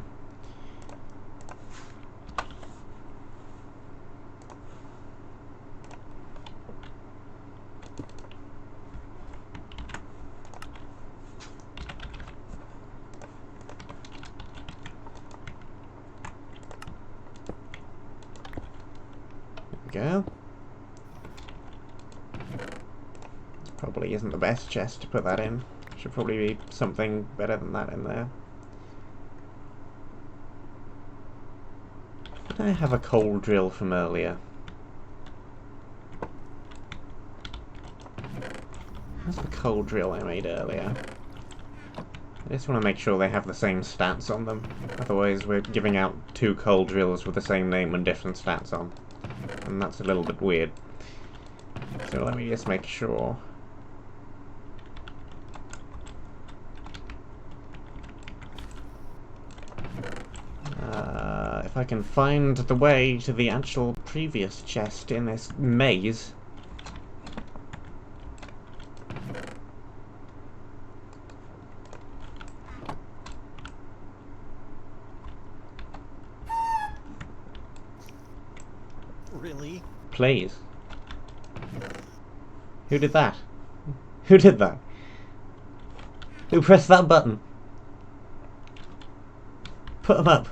Go. Probably isn't the best chest to put that in. Should probably be something better than that in there. Did I have a coal drill from earlier? Where's the coal drill I made earlier? I just want to make sure they have the same stats on them. Otherwise we're giving out 2 coal drills with the same name and different stats on. And that's a little bit weird. So let me just make sure. If I can find the way to the actual previous chest in this maze. Really? Please. Who did that? Who did that? Who pressed that button? Put them up.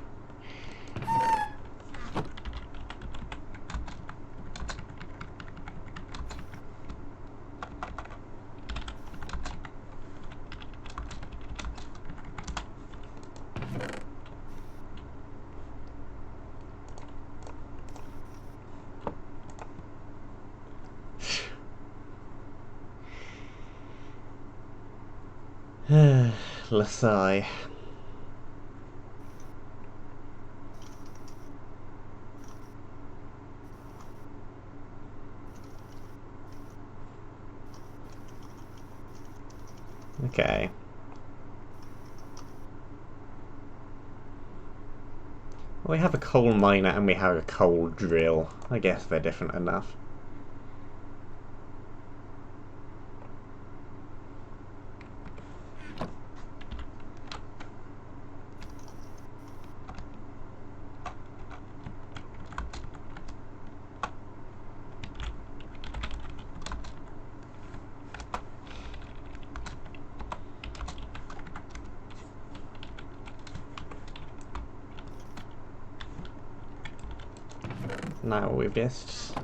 Lasai. Okay. We have a coal miner and we have a coal drill. I guess they're different enough. Now we've just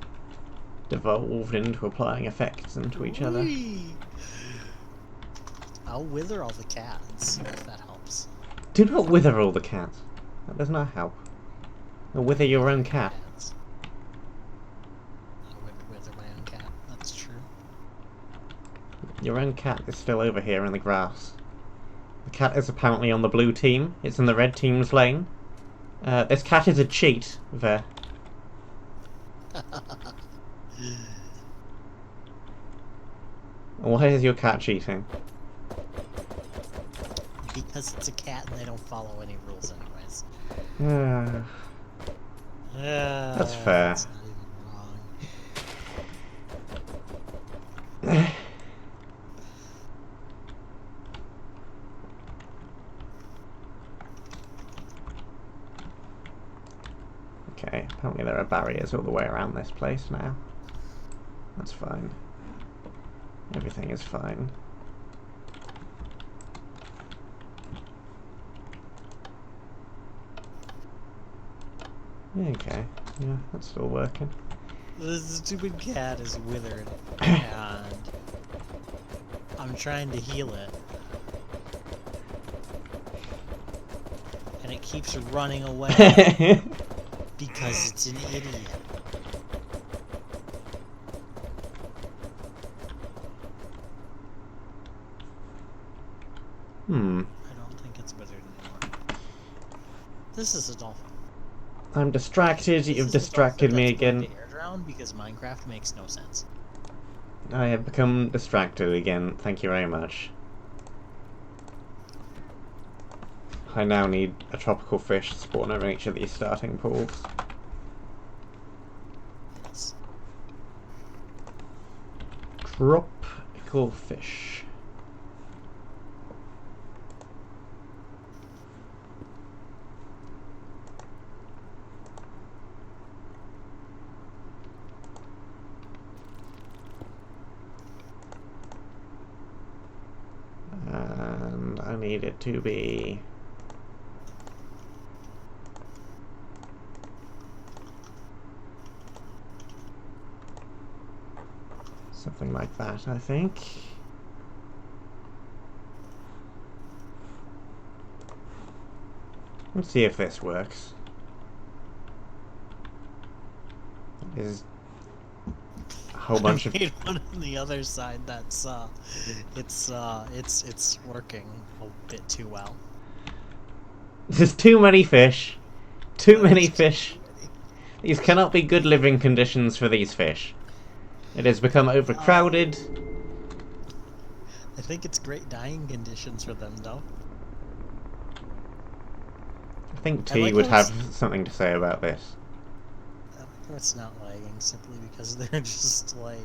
devolved into applying effects into each other. Whee! I'll wither all the cats, if that helps. Do not wither all the cats. That does not help. Or wither your own cat. Cats. I would wither my own cat, that's true. Your own cat is still over here in the grass. The cat is apparently on the blue team. It's in the red team's lane. This cat is a cheat there. Why is your cat cheating? Because it's a cat and they don't follow any rules anyways. That's fair. That's not even wrong. Okay, apparently there are barriers all the way around this place now. That's fine. Everything is fine. Okay, yeah, that's still working. This stupid cat is withered, and I'm trying to heal it. And it keeps running away because it's an idiot. I don't think it's withered anymore. This is a dolphin. I'm distracted, you've distracted me again. Air drown because Minecraft makes no sense. I have become distracted again, thank you very much. I now need a tropical fish to spawn over each of these starting pools. Yes. Tropical fish. And I need it to be something like that, I think. Let's see if this works. Is a whole bunch of I made one on the other side that's it's working a bit too well. There's too many fish. Too many fish. These cannot be good living conditions for these fish. It has become overcrowded. I think it's great dying conditions for them, though. I think I T like would how have something to say about this. I like how it's not lagging simply because they're just like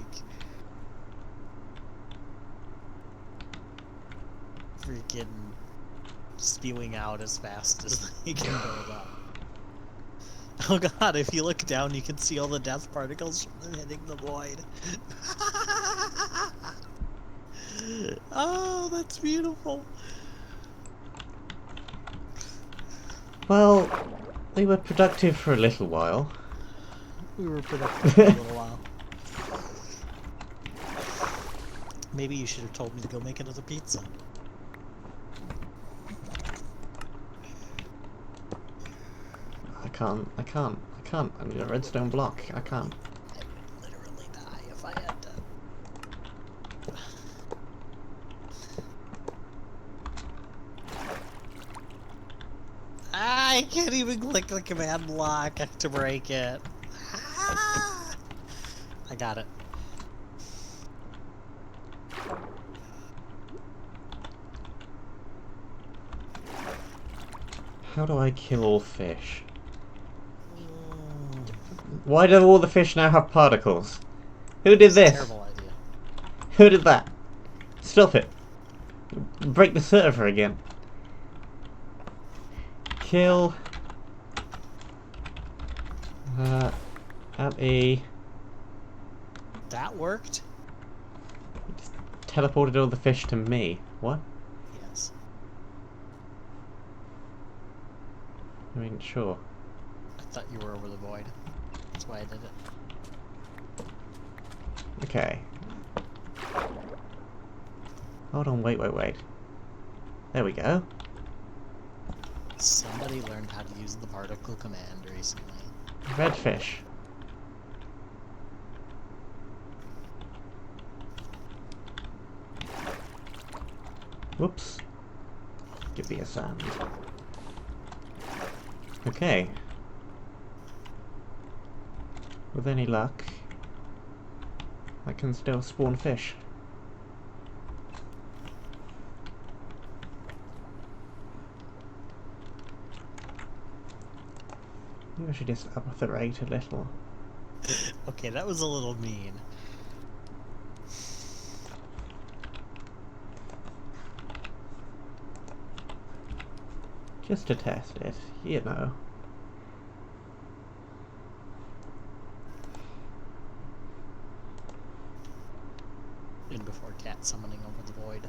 freaking spewing out as fast as they can build up. Oh god, if you look down you can see all the death particles from them hitting the void. Oh, that's beautiful. Well, they were productive for a little while. We were productive for a little while. Maybe you should have told me to go make another pizza. I can't. I need a redstone block. I can't. I would literally die if I had to. I can't even click the command block to break it. Ah! I got it. How do I kill all fish? Why do all the fish now have particles? Who did It's a this? terrible idea. Who did that? Stop it. Break the server again. Kill. At E. That worked? Just teleported all the fish to me. What? Yes. I mean, sure. I thought you were over the void. That's why I did it. Okay. Hold on, wait. There we go. Somebody learned how to use the particle command recently. Redfish. Whoops. Give me a sand. Okay. With any luck, I can still spawn fish. Maybe I should just up the rate a little. Okay, that was a little mean. Just to test it, you know. And before cat summoning over the void.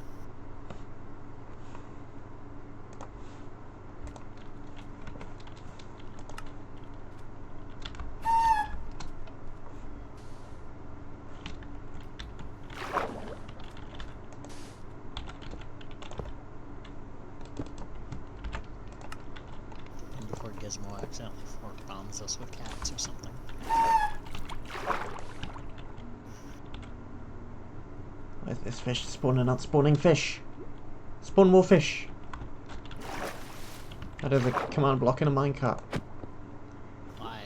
And before Gizmo accidentally fork bombs us with cats or something. Where's this fish spawning, not spawning fish? Spawn more fish! That is a command block in a minecart. Why?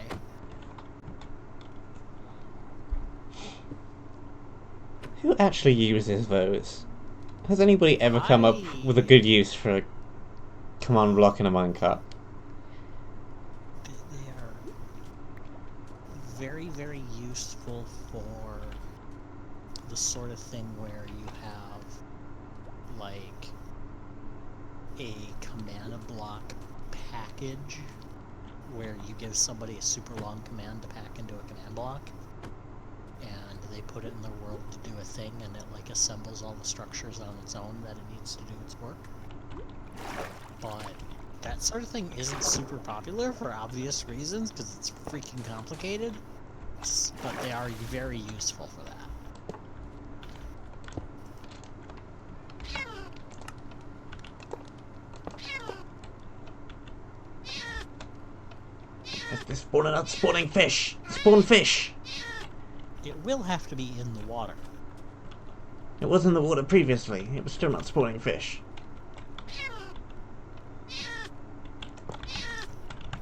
Who actually uses those? Has anybody ever come up with a good use for a command block in a minecart? They are very, very useful for the sort of thing where you have, like, a command block package where you give somebody a super long command to pack into a command block, and they put it in their world to do a thing, and it, like, assembles all the structures on its own that it needs to do its work. But that sort of thing isn't super popular for obvious reasons, because it's freaking complicated, but they are very useful for that. They're spawning, not spawning fish! Spawn fish! It will have to be in the water. It was in the water previously. It was still not spawning fish.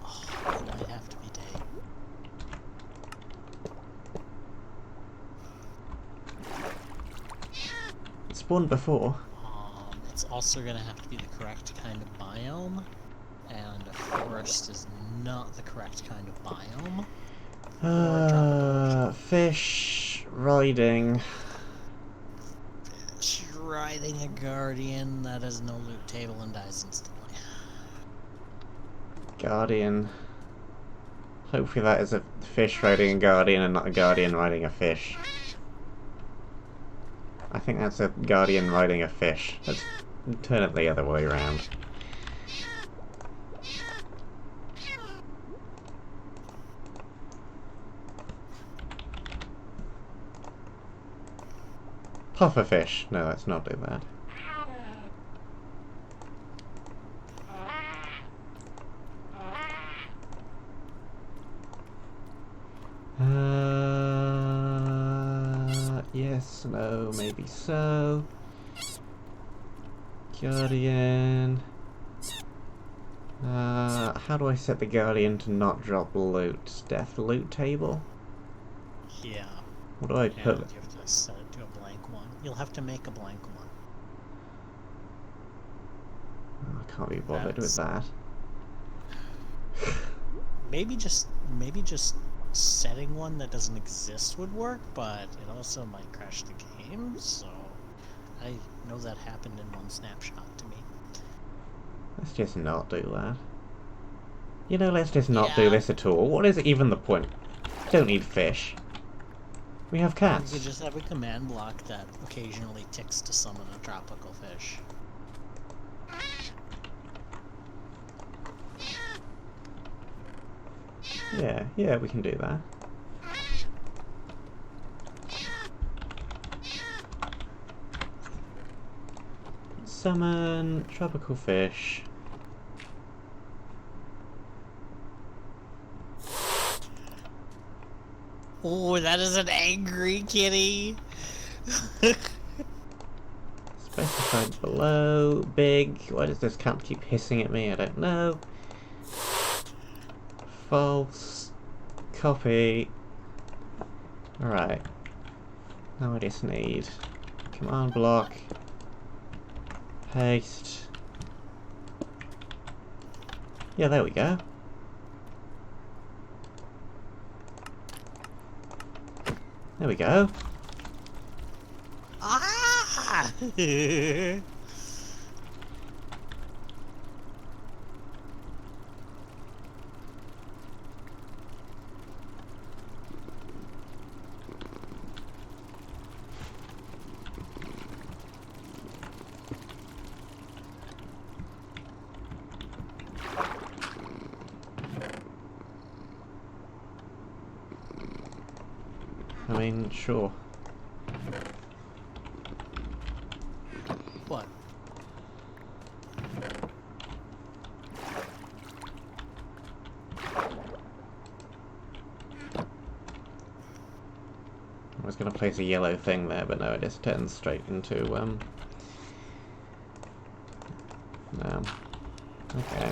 Oh, it might have to be day. It spawned before. It's also going to have to be the correct kind of biome, and a forest is not the correct kind of biome. Fish riding. Fish riding a guardian that has no loot table and dies instantly. Guardian. Hopefully that is a fish riding a guardian and not a guardian riding a fish. I think that's a guardian riding a fish. Let's turn it the other way around. Pufferfish. No, let's not do that. Yes, no, maybe so. Guardian. How do I set the Guardian to not drop loot? Death loot table? Yeah. What do I And put? you have to set it to a blank one. You'll have to make a blank one. Oh, I can't be bothered with that. Maybe just setting one that doesn't exist would work, but it also might crash the game, so I know that happened in one snapshot to me. Let's just not do that. You know, let's just not do Yeah. this at all. What is even the point? Don't need fish. We have You cats. could just have a command block that occasionally ticks to summon a tropical fish. Yeah, we can do that. Summon tropical fish. Oh, that is an angry kitty! Specified below. Big. Why does this cat keep hissing at me? I don't know. False. Copy. Alright. Now I just need command block. Paste. Yeah, there we go. There we go. Ah! I mean, sure. What? I was going to place a yellow thing there, but no, it just turns straight into, no. Okay.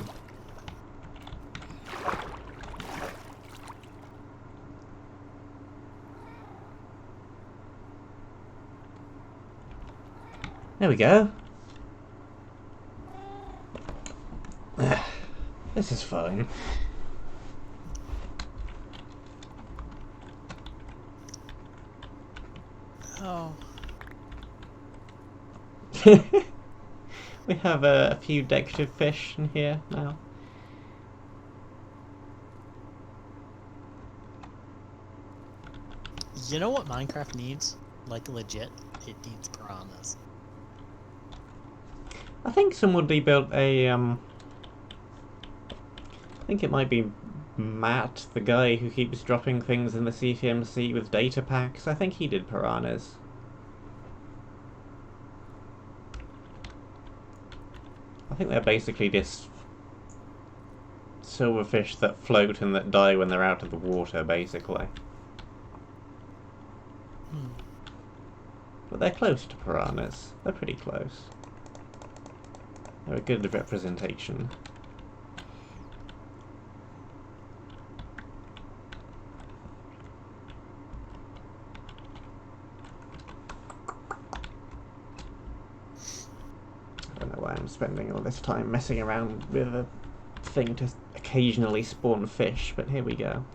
There we go. This is fine. Oh. We have a few decorative fish in here now. You know what Minecraft needs? Like, legit? It needs piranhas. I think somebody built a, I think it might be Matt, the guy who keeps dropping things in the CTMC with data packs. I think he did piranhas. I think they're basically just silverfish that float and that die when they're out of the water, basically. But they're close to piranhas. They're pretty close. They're a good representation. I don't know why I'm spending all this time messing around with a thing to occasionally spawn fish, but here we go.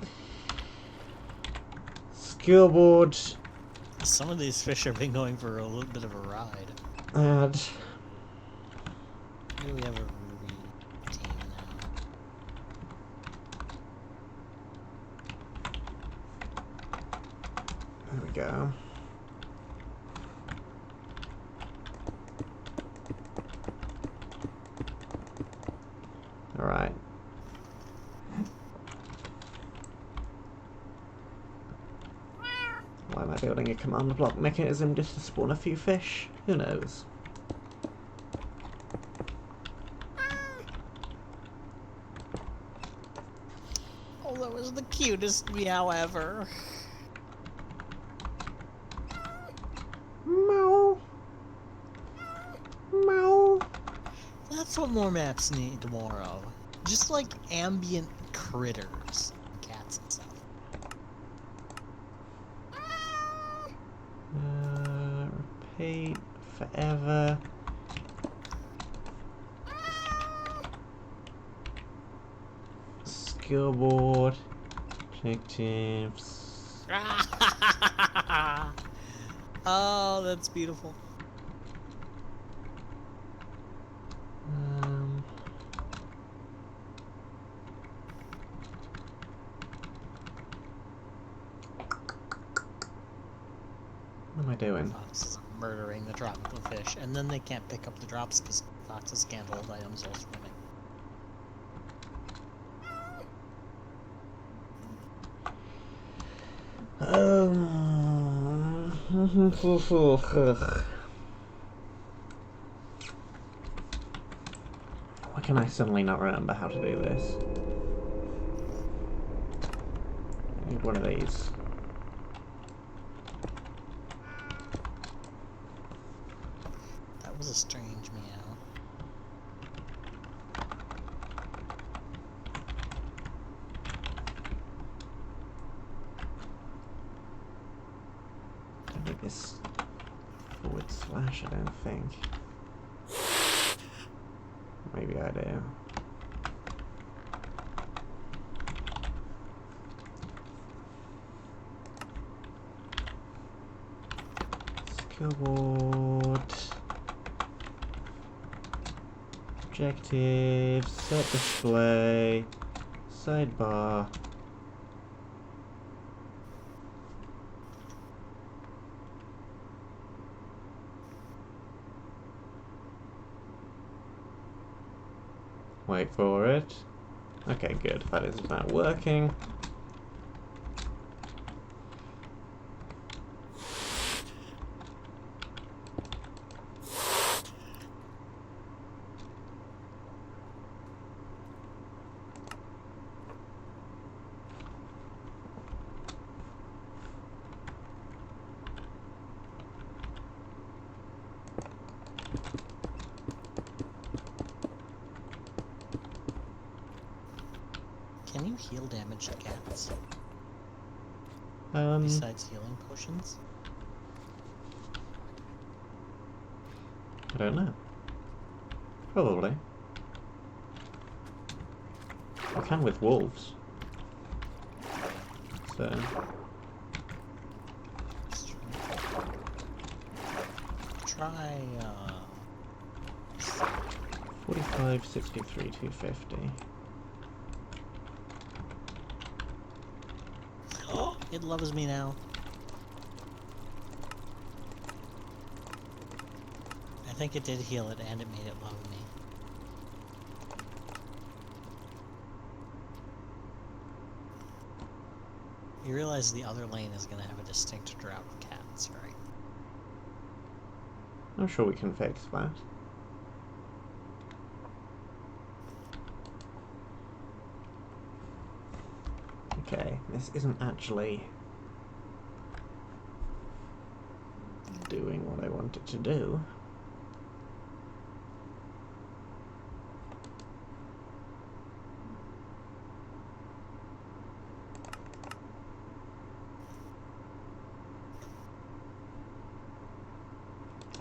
Skillboard. Some of these fish have been going for a little bit of a ride. Add. Maybe we have a ruby team now. There we go. Alright. Why am I building a command block mechanism just to spawn a few fish? Who knows? Oh, that was the cutest meow ever. Meow. Meow. That's what more maps need more of. Just like ambient critters. Cats and stuff. Repeat forever. Skillboard. Objectives. Oh, that's beautiful. What am I doing? Foxes are murdering the tropical fish, and then they can't pick up the drops because foxes can't hold items while swimming. Why can I suddenly not remember how to do this? I need one of these. That was a strange meow. Don't need this / I don't think. Maybe I do. Skill board. Objectives. Set display. Sidebar. Wait for it. Okay, good. That is now working. Can you heal damaged cats? Um, Besides healing potions? I don't know. Probably. I can with wolves. So. Try, 45, 63, 250. Oh, it loves me now. I think it did heal it and it made it love me. You realize the other lane is going to have a distinct drought of cats, right? I'm sure we can fix that. Okay, this isn't actually doing what I want it to do.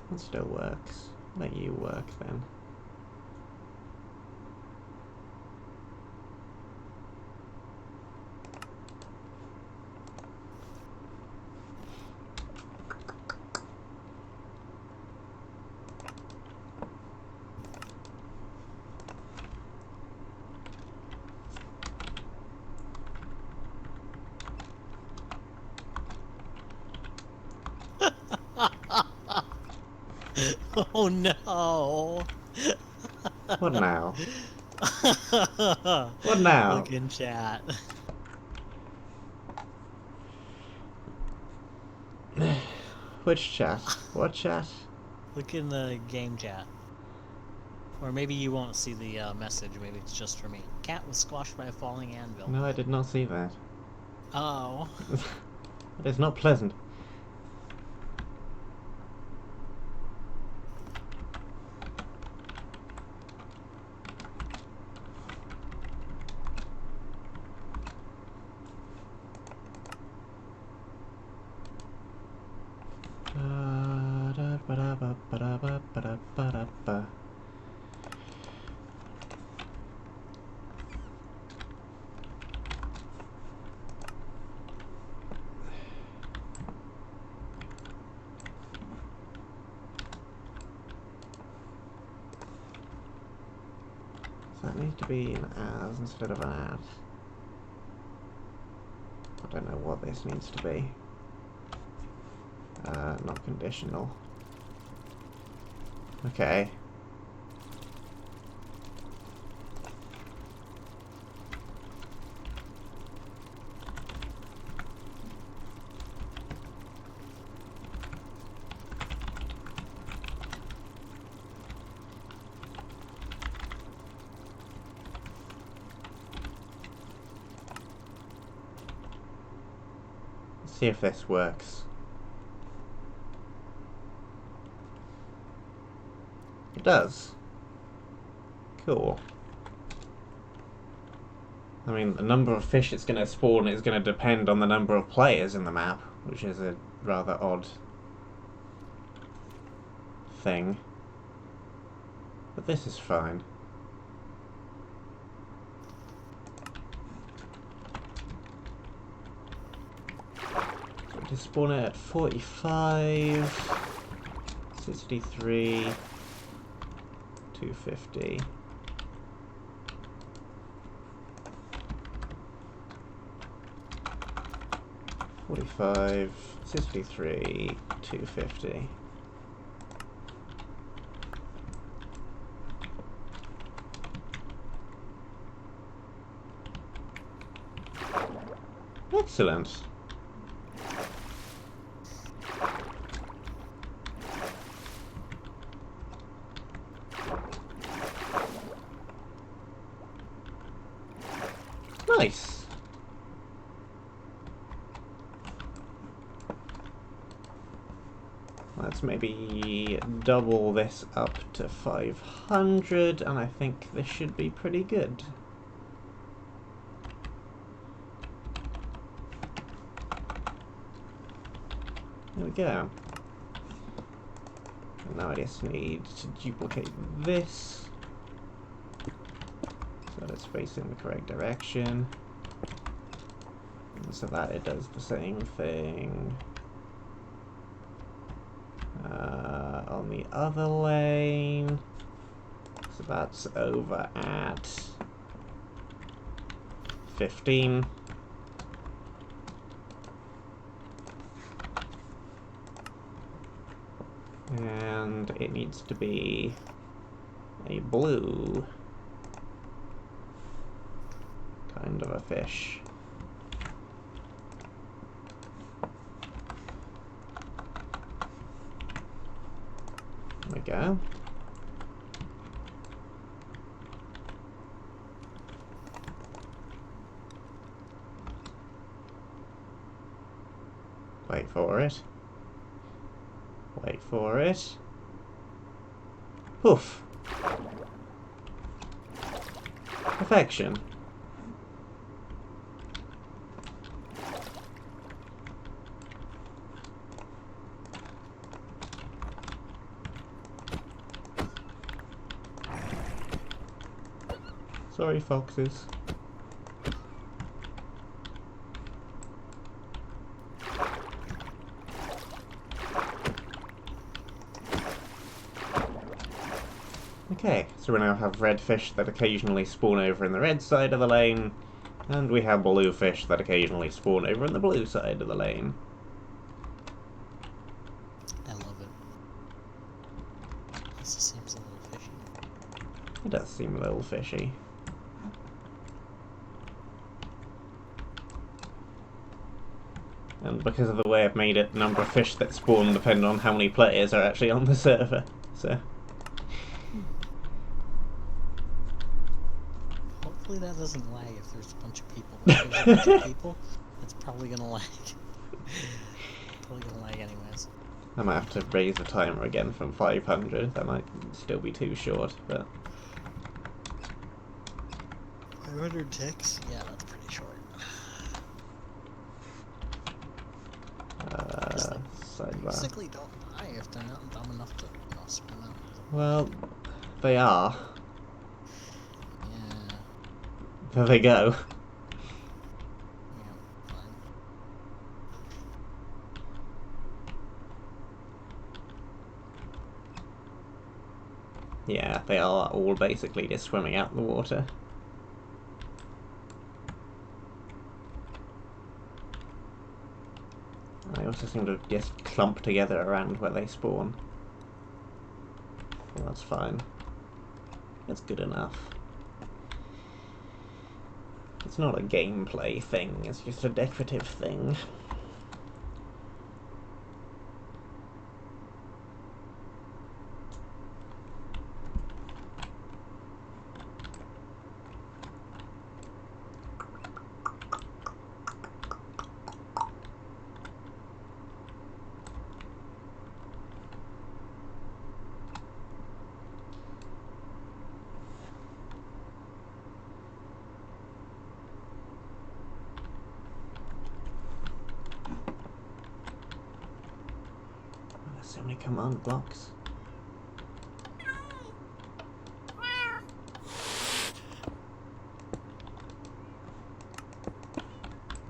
That still works. Let you work then. Oh no! What now? What now? Look in chat. Which chat? What chat? Look in the game chat. Or maybe you won't see the message, maybe it's just for me. Cat was squashed by a falling anvil. No, I did not see that. Oh. That is not pleasant. That needs to be an as instead of an at. I don't know what this needs to be. Not conditional. Okay. Let's see if this works. It does. Cool. I mean, the number of fish it's going to spawn is going to depend on the number of players in the map, which is a rather odd thing. But this is fine. To spawn it at 45, 63, 250. $45, 63, 250. Excellent. Nice. Let's maybe double this up to 500, and I think this should be pretty good. There we go. And now I just need to duplicate this so that it's facing the correct direction. And so that it does the same thing on the other lane. So that's over at 15. And it needs to be a blue kind of a fish. There we go. Wait for it. Wait for it. Poof. Perfection. Sorry, foxes. Okay, so we now have red fish that occasionally spawn over in the red side of the lane, and we have blue fish that occasionally spawn over in the blue side of the lane. I love it. This seems a little fishy. It does seem a little fishy. And because of the way I've made it, the number of fish that spawn depend on how many players are actually on the server, so... Hopefully that doesn't lag if there's a bunch of people. If there's a bunch of people, it's probably gonna lag. Probably gonna lag anyways. I might have to raise the timer again from 500, that might still be too short, but... 500 ticks? Yeah, that's pretty short. Sidebar. Basically don't die if they're not dumb enough to spin out. Well, they are. Yeah. There they go. Yeah, fine. Yeah, they are all basically just swimming out in the water. They also seem to just clump together around where they spawn. Well, that's fine. That's good enough. It's not a gameplay thing, it's just a decorative thing. So many command blocks.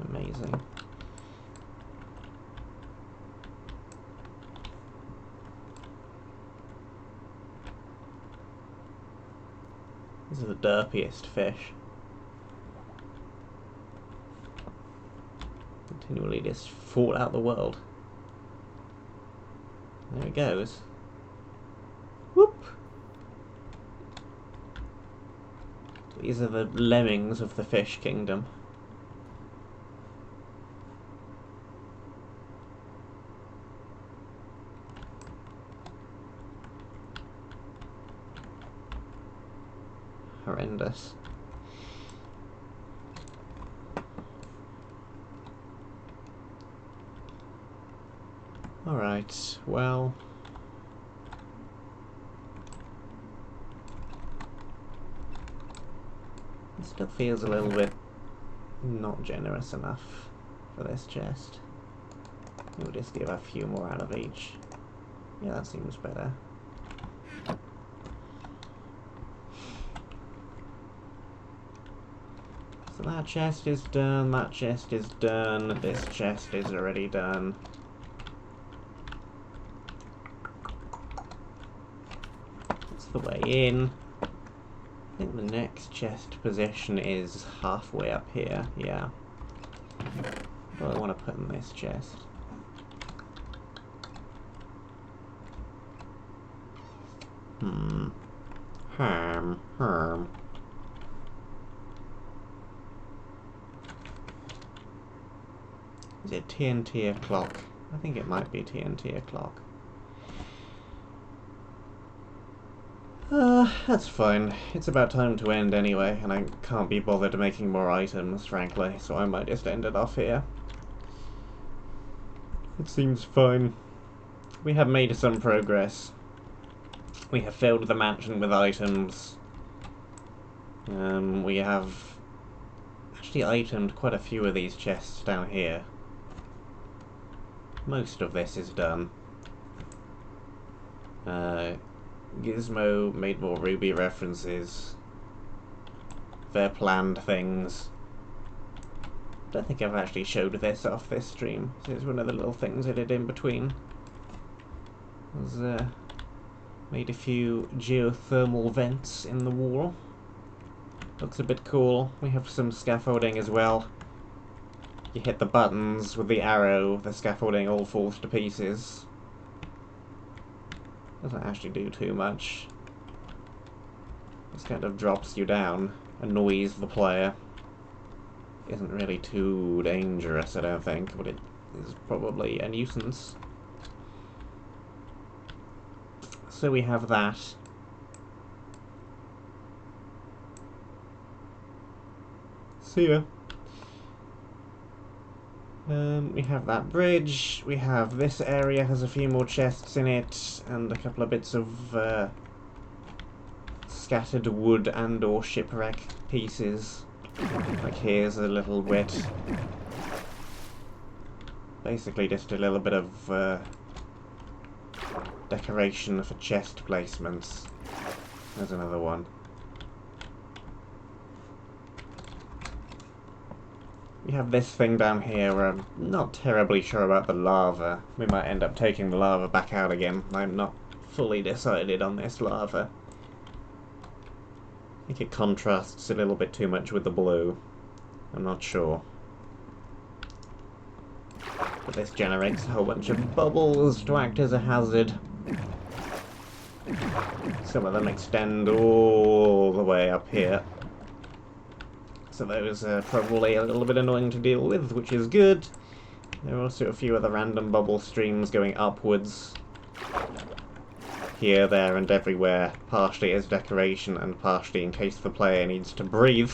Amazing. These are the derpiest fish. Continually just fall out the world. There it goes. Whoop! These are the lemmings of the fish kingdom. Horrendous. Alright, well... it still feels a little bit not generous enough for this chest. We'll just give a few more out of each. Yeah, that seems better. So that chest is done, that chest is done, this chest is already done. That's the way in. I think the next chest position is halfway up here, yeah. What do I want to put in this chest? Herm. Is it TNT o'clock? I think it might be TNT o'clock. That's fine. It's about time to end anyway, and I can't be bothered making more items, frankly, so I might just end it off here. It seems fine. We have made some progress. We have filled the mansion with items. We have actually itemed quite a few of these chests down here. Most of this is done. Gizmo made more Ruby references. They're planned things. Don't think I've actually showed this off this stream. So it's one of the little things I did in between. Made a few geothermal vents in the wall. Looks a bit cool. We have some scaffolding as well. You hit the buttons with the arrow, the scaffolding all falls to pieces. Doesn't actually do too much. Just kind of drops you down, annoys the player. Isn't really too dangerous, I don't think, but it is probably a nuisance. So we have that. See ya. We have that bridge, we have this area has a few more chests in it, and a couple of bits of scattered wood and or shipwreck pieces. Like here's a little bit. Basically just a little bit of decoration for chest placements. There's another one. We have this thing down here where I'm not terribly sure about the lava. We might end up taking the lava back out again. I'm not fully decided on this lava. think it contrasts a little bit too much with the blue. I'm not sure. But this generates a whole bunch of bubbles to act as a hazard. Some of them extend all the way up here. So those are probably a little bit annoying to deal with, which is good. There are also a few other random bubble streams going upwards. Here, there, and everywhere, partially as decoration and partially in case the player needs to breathe.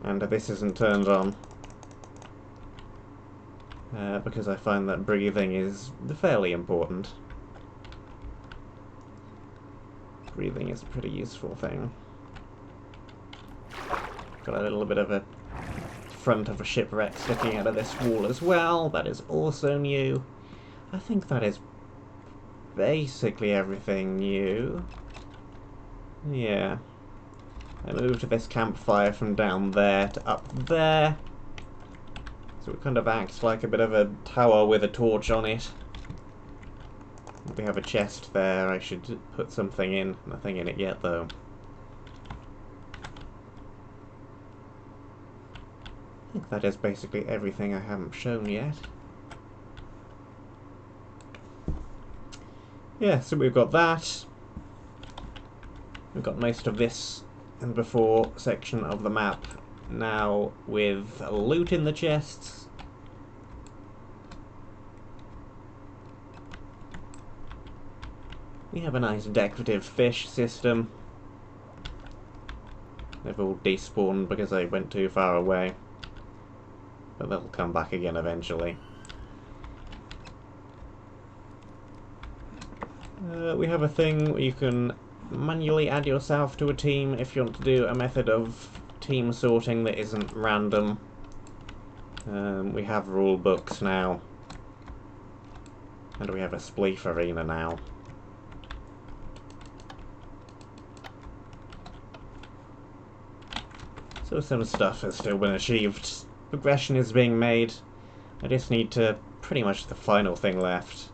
And this isn't turned on. Because I find that breathing is fairly important. Breathing is a pretty useful thing. Got a little bit of a front of a shipwreck sticking out of this wall as well. That is also new. I think that is basically everything new. Yeah. I moved this campfire from down there to up there. So it kind of acts like a bit of a tower with a torch on it. We have a chest there. I should put something in. Nothing in it yet, though. I think that is basically everything I haven't shown yet. Yeah, so we've got that. We've got most of this and before section of the map now with loot in the chests. We have a nice decorative fish system. They've all despawned because I went too far away. But they'll come back again eventually. We have a thing where you can manually add yourself to a team if you want to do a method of team sorting that isn't random. We have rule books now. And we have a spleef arena now. So some stuff has still been achieved. Progression is being made. I just need to... pretty much the final thing left.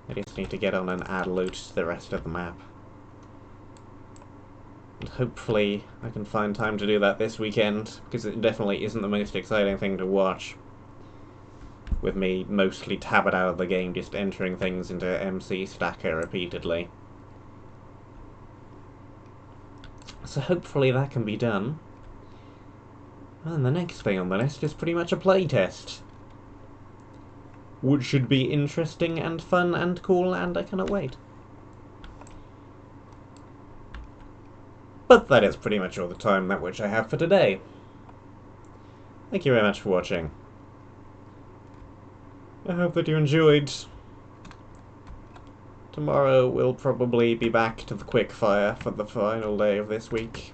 I just need to get on and add loot to the rest of the map. And hopefully I can find time to do that this weekend, because it definitely isn't the most exciting thing to watch. With me mostly tabbed out of the game, just entering things into MC Stacker repeatedly. So hopefully that can be done. And the next thing on the list is pretty much a playtest. Which should be interesting and fun and cool, and I cannot wait. But that is pretty much all the time that which I have for today. Thank you very much for watching. I hope that you enjoyed. Tomorrow we'll probably be back to the quickfire for the final day of this week.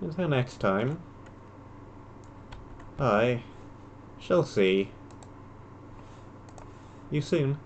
Until next time, I shall see you soon.